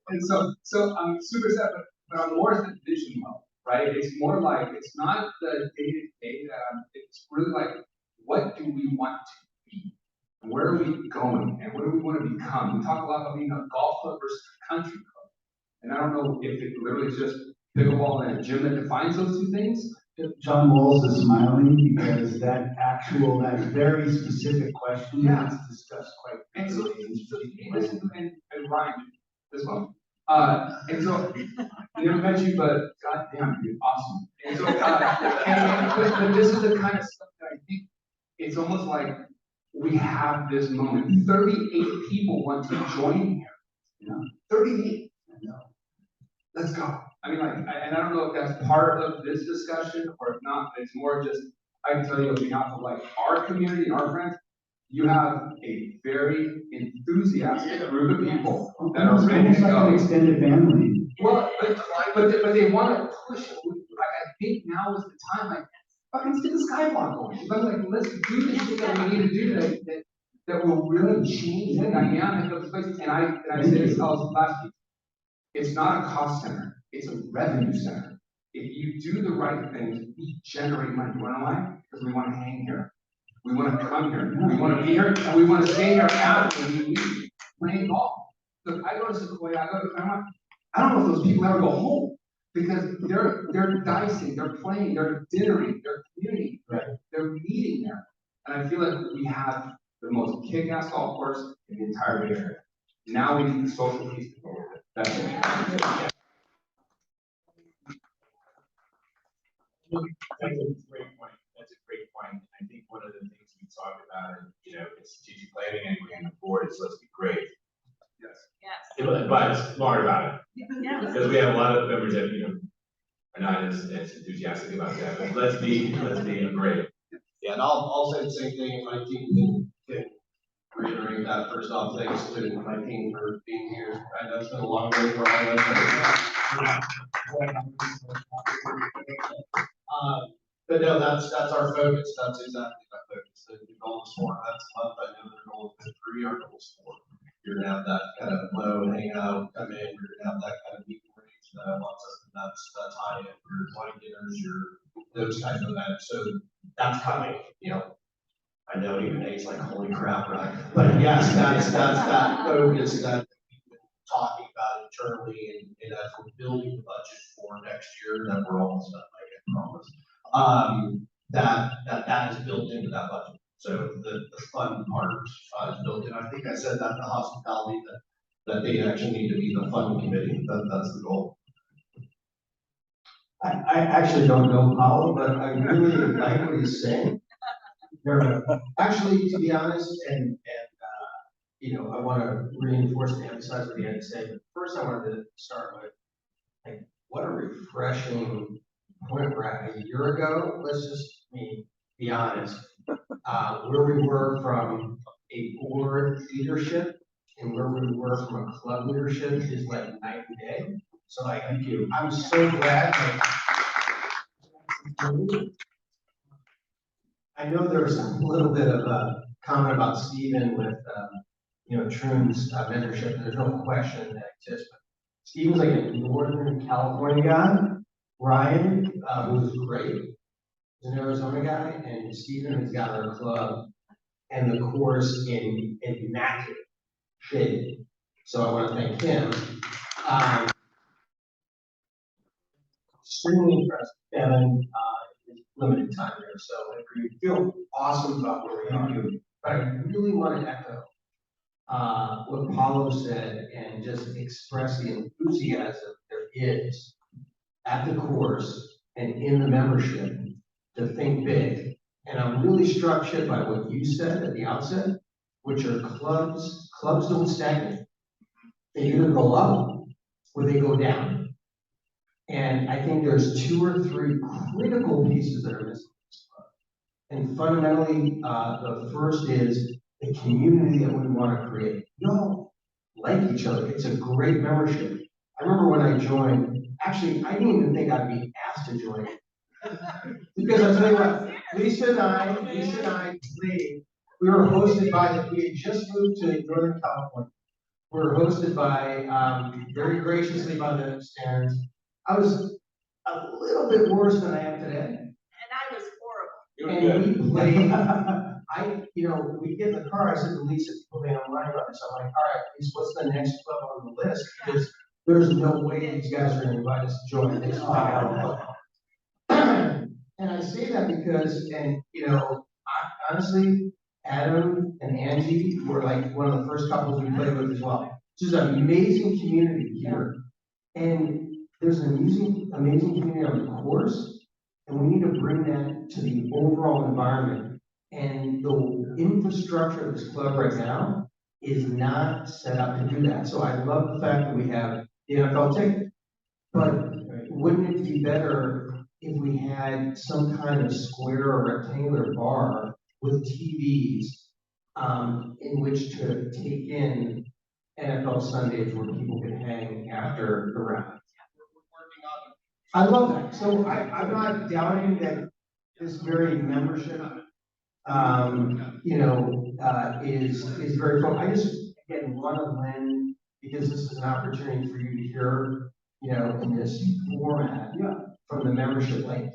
And so I'm super excited, but I'm more at the vision level, right? It's more like, it's not the day-to-day that it's really like, what do we want to be? And where are we going? And what do we want to become? We talk a lot about being a golf club versus a country club. And I don't know if it literally is just pickleball and a gym that defines those two things. John Walls is smiling because that very specific question is discussed quite frequently. And Ryan, this one. And so, I never met you, but goddamn, you're awesome. And so, but this is the kind of stuff that I think it's almost like we have this moment. 38 people want to join here. Yeah. 38. I know. Let's go. I mean, like, and I don't know if that's part of this discussion or if not, but it's more just, I can tell you on behalf of like our community and our friends, you have a very enthusiastic group of people that are ready to It's like an go. extended family. Well, but they want to push it. I think now is the time, like, fucking let's get the skywalk going. Let's do the shit that we need to do that will really change the dynamic of the place. And I said this last week. It's not a cost center, it's a revenue center. If you do the right things, we generate money. You wanna know why? Because we wanna hang here. We wanna come here. We wanna be here, and we wanna stay here after we leave playing golf. Look, I go to Sequoia, I go to Claremont. I don't know if those people ever go home because they're dicing, they're playing, they're dinnering, they're communing, they're meeting there. And I feel like we have the most kick-ass golf course in the entire Bay Area. Now we need the social piece to go with it. That's it. That's a great point. That's a great point. I think one of the things we talked about in strategic planning and going forward is let's be great. Yes. Yes. But smart about it. Yes. Because we have a lot of members that, are not as enthusiastic about that, but let's be great. Yeah, and I'll say the same thing, if my team can reiterate that. First off, thanks to my team for being here. I know it's been a long way for all of us. But no, that's our focus. That's exactly our focus. The goal is 4 events a month. I know their goal is 3, our goal is 4. You're gonna have that kind of flow, hang out, come in. You're gonna have that kind of meeting range. That's high end. Your wine dinners, those types of events. So that's coming. I know even Nate's like, holy crap, right? But yes, that's that focus that we've been talking about internally, and as we're building the budget for next year, that we're almost done, I promise. That is built into that budget. So the fun part is built in. I think I said that in the hospitality that they actually need to be the fun committee. That's the goal. I actually don't know Paolo, but I really like what he's saying. Actually, to be honest, and I want to reinforce and emphasize what he had to say, but first I wanted to start with, like, what a refreshing point we're at. A year ago, let's just be honest, where we were from a board leadership and where we were from a club leadership is like night and day. So like, thank you. I'm so glad. I know there was a little bit of a comment about Stephen with, Troon's mentorship. There's no question that exists. But Stephen's like a Northern California guy. Ryan, who's great, is an Arizona guy, and Stephen has got our club and the course in immaculate shape. So I want to thank him. Extremely impressed, Kevin. Limited time here, so I feel awesome about where we are. But I really want to echo what Paulo said and just express the enthusiasm there is at the course and in the membership to think big. And I'm really struck shit by what you said at the outset, which are clubs don't stagnate. They either go up or they go down. And I think there's 2 or 3 critical pieces that are missing. And fundamentally, the first is the community that we want to create. We all like each other. It's a great membership. I remember when I joined, actually, I didn't even think I'd be asked to join. Because I'll tell you what, Lisa and I, we were hosted we had just moved to Northern California. We were hosted by, very graciously by the Starons. I was a little bit worse than I am today. And I was horrible. And we played, we get in the car, I said to Lisa, I'm running on this. I'm like, all right, Lisa, what's the next club on the list? Because there's no way these guys are gonna invite us to join this. And I say that because, honestly, Adam and Angie were like one of the first couples we played with as well. It's just an amazing community here. And there's an amazing community on the course, and we need to bring that to the overall environment. And the infrastructure of this club right now is not set up to do that. So I love the fact that we have the NFL ticket. But wouldn't it be better if we had some kind of square or rectangular bar with TVs in which to take in NFL Sundays where people can hang after the round? I love that. So I'm not doubting that this very membership, is very cool. I just, again, want to lend, because this is an opportunity for you to hear, in this format, from the membership link.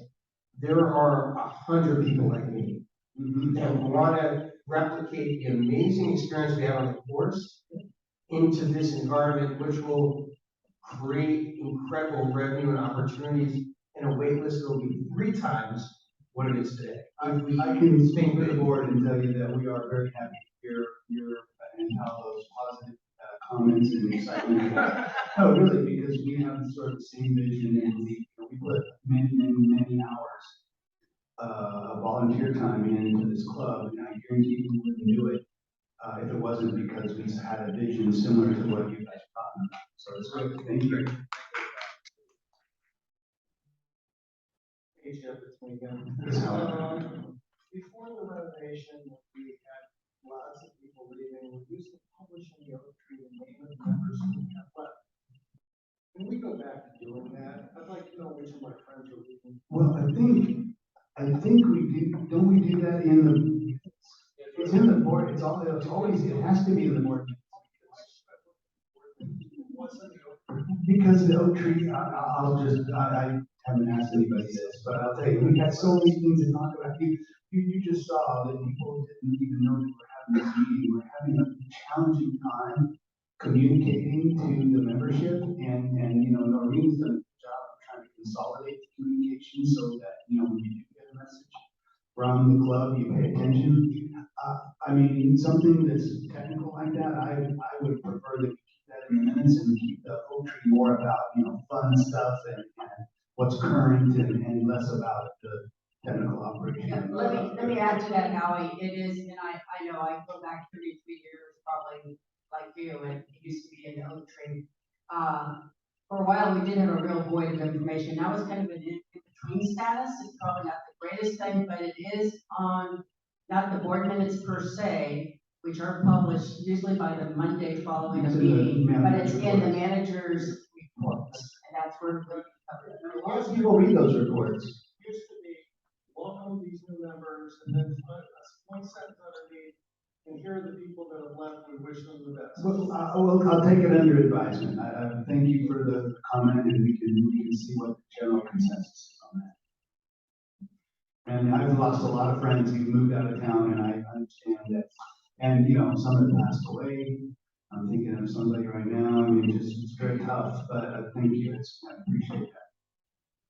There are 100 people like me that want to replicate the amazing experience we have on the course into this environment, which will create incredible revenue and opportunities in a wait list that will be 3 times what it is today. I can speak to the board and tell you that we are very happy to hear your and how those positive comments and excitement. No, really, because we have the sort of same vision, and we put many hours of volunteer time into this club, and I guarantee we wouldn't do it if it wasn't because we had a vision similar to what you guys are talking about. So it's great. Thank you. Hey, Jeff, it's me again. Before the renovation, we had lots of people leaving. We used to publish in the Oak Tree the name of the members who we have left. Can we go back to doing that? I'd like to know which of my friends are leaving. Well, I think we do. Don't we do that in the? It's in the board. It's always. It has to be in the board. Because the Oak Tree, I haven't asked anybody this, but I'll tell you, we got so many things to talk about. You just saw that people didn't even know that we're having this meeting. We're having a challenging time communicating to the membership, and Noreen's done a good job of trying to consolidate the communication so that, when you do get a message from the club, you pay attention. Something that's technical like that, I would prefer that we keep that in the minutes and keep the Oak Tree more about, fun stuff and what's current and less about the technical operation. Yeah, let me add to that, Howie. It is, and I know I go back 33 years, probably like you, and it used to be in the Oak Tree. For a while, we did have a real void of information. Now it's kind of an in-between status. It's probably not the greatest thing, but it is on, not the board minutes per se, which are published usually by the Monday following a meeting, but it's in the manager's reports, and that's where a lot of people read those reports. Used to be, welcome these new members, and then one sentence underneath, and here are the people that have left, we wish them the best. Well, I'll take it under advisement. I thank you for the comment, and we can see what the general consensus is on that. And I've lost a lot of friends who've moved out of town, and I understand that. And, some have passed away. I'm thinking of somebody right now. It's very tough, but thank you. I appreciate that.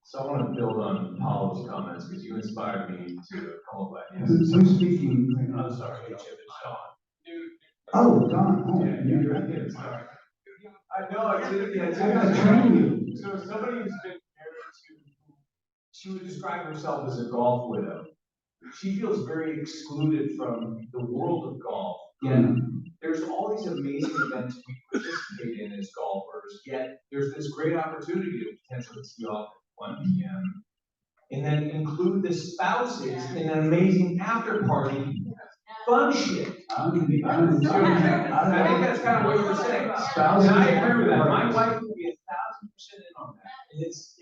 So I want to build on Paul's comments because you inspired me to come up with Who's speaking? I'm sorry, Chip, it's Sean. Oh, Don. Oh, Yeah, you're right there. Sorry. I know, it's I gotta train you. So somebody who's been married she would describe herself as a golf widow. She feels very excluded from the world of golf. Yeah. There's all these amazing events we participate in as golfers, yet there's this great opportunity to potentially tee off at 1 p.m. and then include the spouses in an amazing after party fun shit. I think that's kind of what you were saying. Spouses. And I agree with that. My wife would be 1,000% in on that. And it's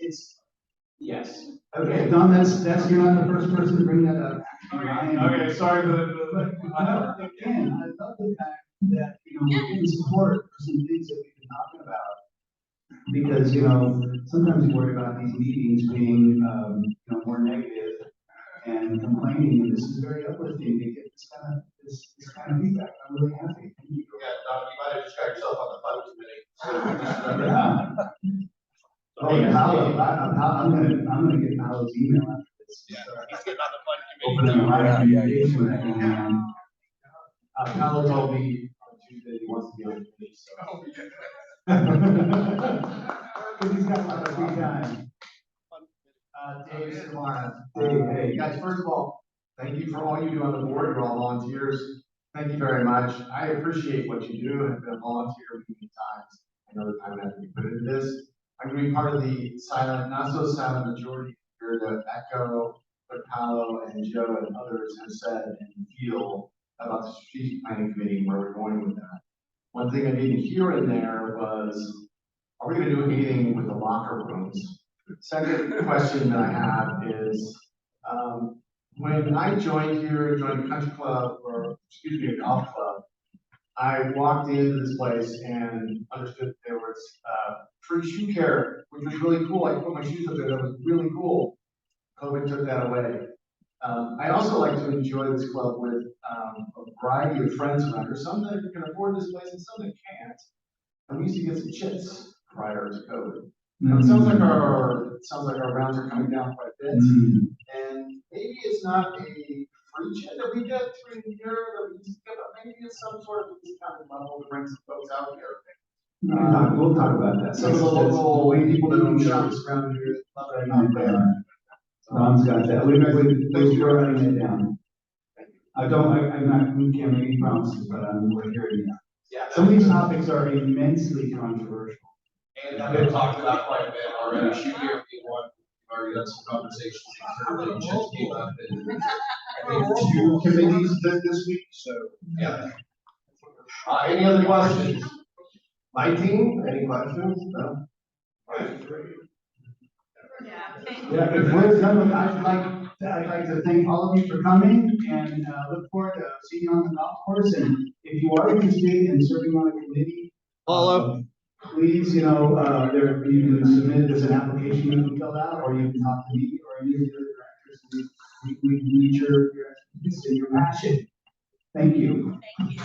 yes. Okay, Don, you're not the first person to bring that up. Okay, sorry for the. Again, I love the fact that, we're getting support for some things that we've been talking about. Because, sometimes we worry about these meetings being, more negative and complaining, and this is very uplifting to get this kind of feedback. I'm really happy. Thank you. Yeah, Don, you might have just got yourself on the fun committee. So just remember. Oh, yeah, I'm gonna get Paolo's email after this. Yeah, he's getting on the fun Open committee. and Paolo told me on Tuesday he wants to be on the committee, so. Because he's got a lot of free time. Dave Samara. Dave, hey. Guys, first of all, thank you for all you do on the board. You're all volunteers. Thank you very much. I appreciate what you do. I've been a volunteer many times. I know the time has to be put into this. I'm going to be part of the silent, not so silent majority here to echo what Paolo and Joe and others have said and feel about the strategic planning committee and where we're going with that. One thing I didn't hear in there was, are we going to do anything with the locker rooms? Second question that I have is, when I joined a country club, or excuse me, a golf club, I walked into this place and understood there was free shoe care, which was really cool. I put my shoes up there, that was really cool. COVID took that away. I also like to enjoy this club with a variety of friends around here, some that can afford this place and some that can't. And we used to get some chips prior to COVID. Now, it sounds like our rounds are coming down quite a bit. And maybe it's not a free chip that we get through the year that we just get, but maybe it's some sort of discounted level to bring some folks out here. We'll talk about that. Some of the local people that own shops around here. Ron's got that. We're writing it down. I'm not, we can't make any promises, but we're hearing that. Yeah. Some of these topics are immensely controversial. And have been talked about quite a bit already. Shoot here, we've already done some conversations. Certainly, just came up and I think 2 committees this week, so, yeah. Any other questions? My team, any questions? No? Yeah, if we're done, I'd like to thank all of you for coming and look forward to seeing you on the golf course. And if you are interested in serving on a committee, please, you can submit, there's an application you can fill out, or you can talk to me or any of the other directors. We need your expertise and your passion. Thank you. Thank you.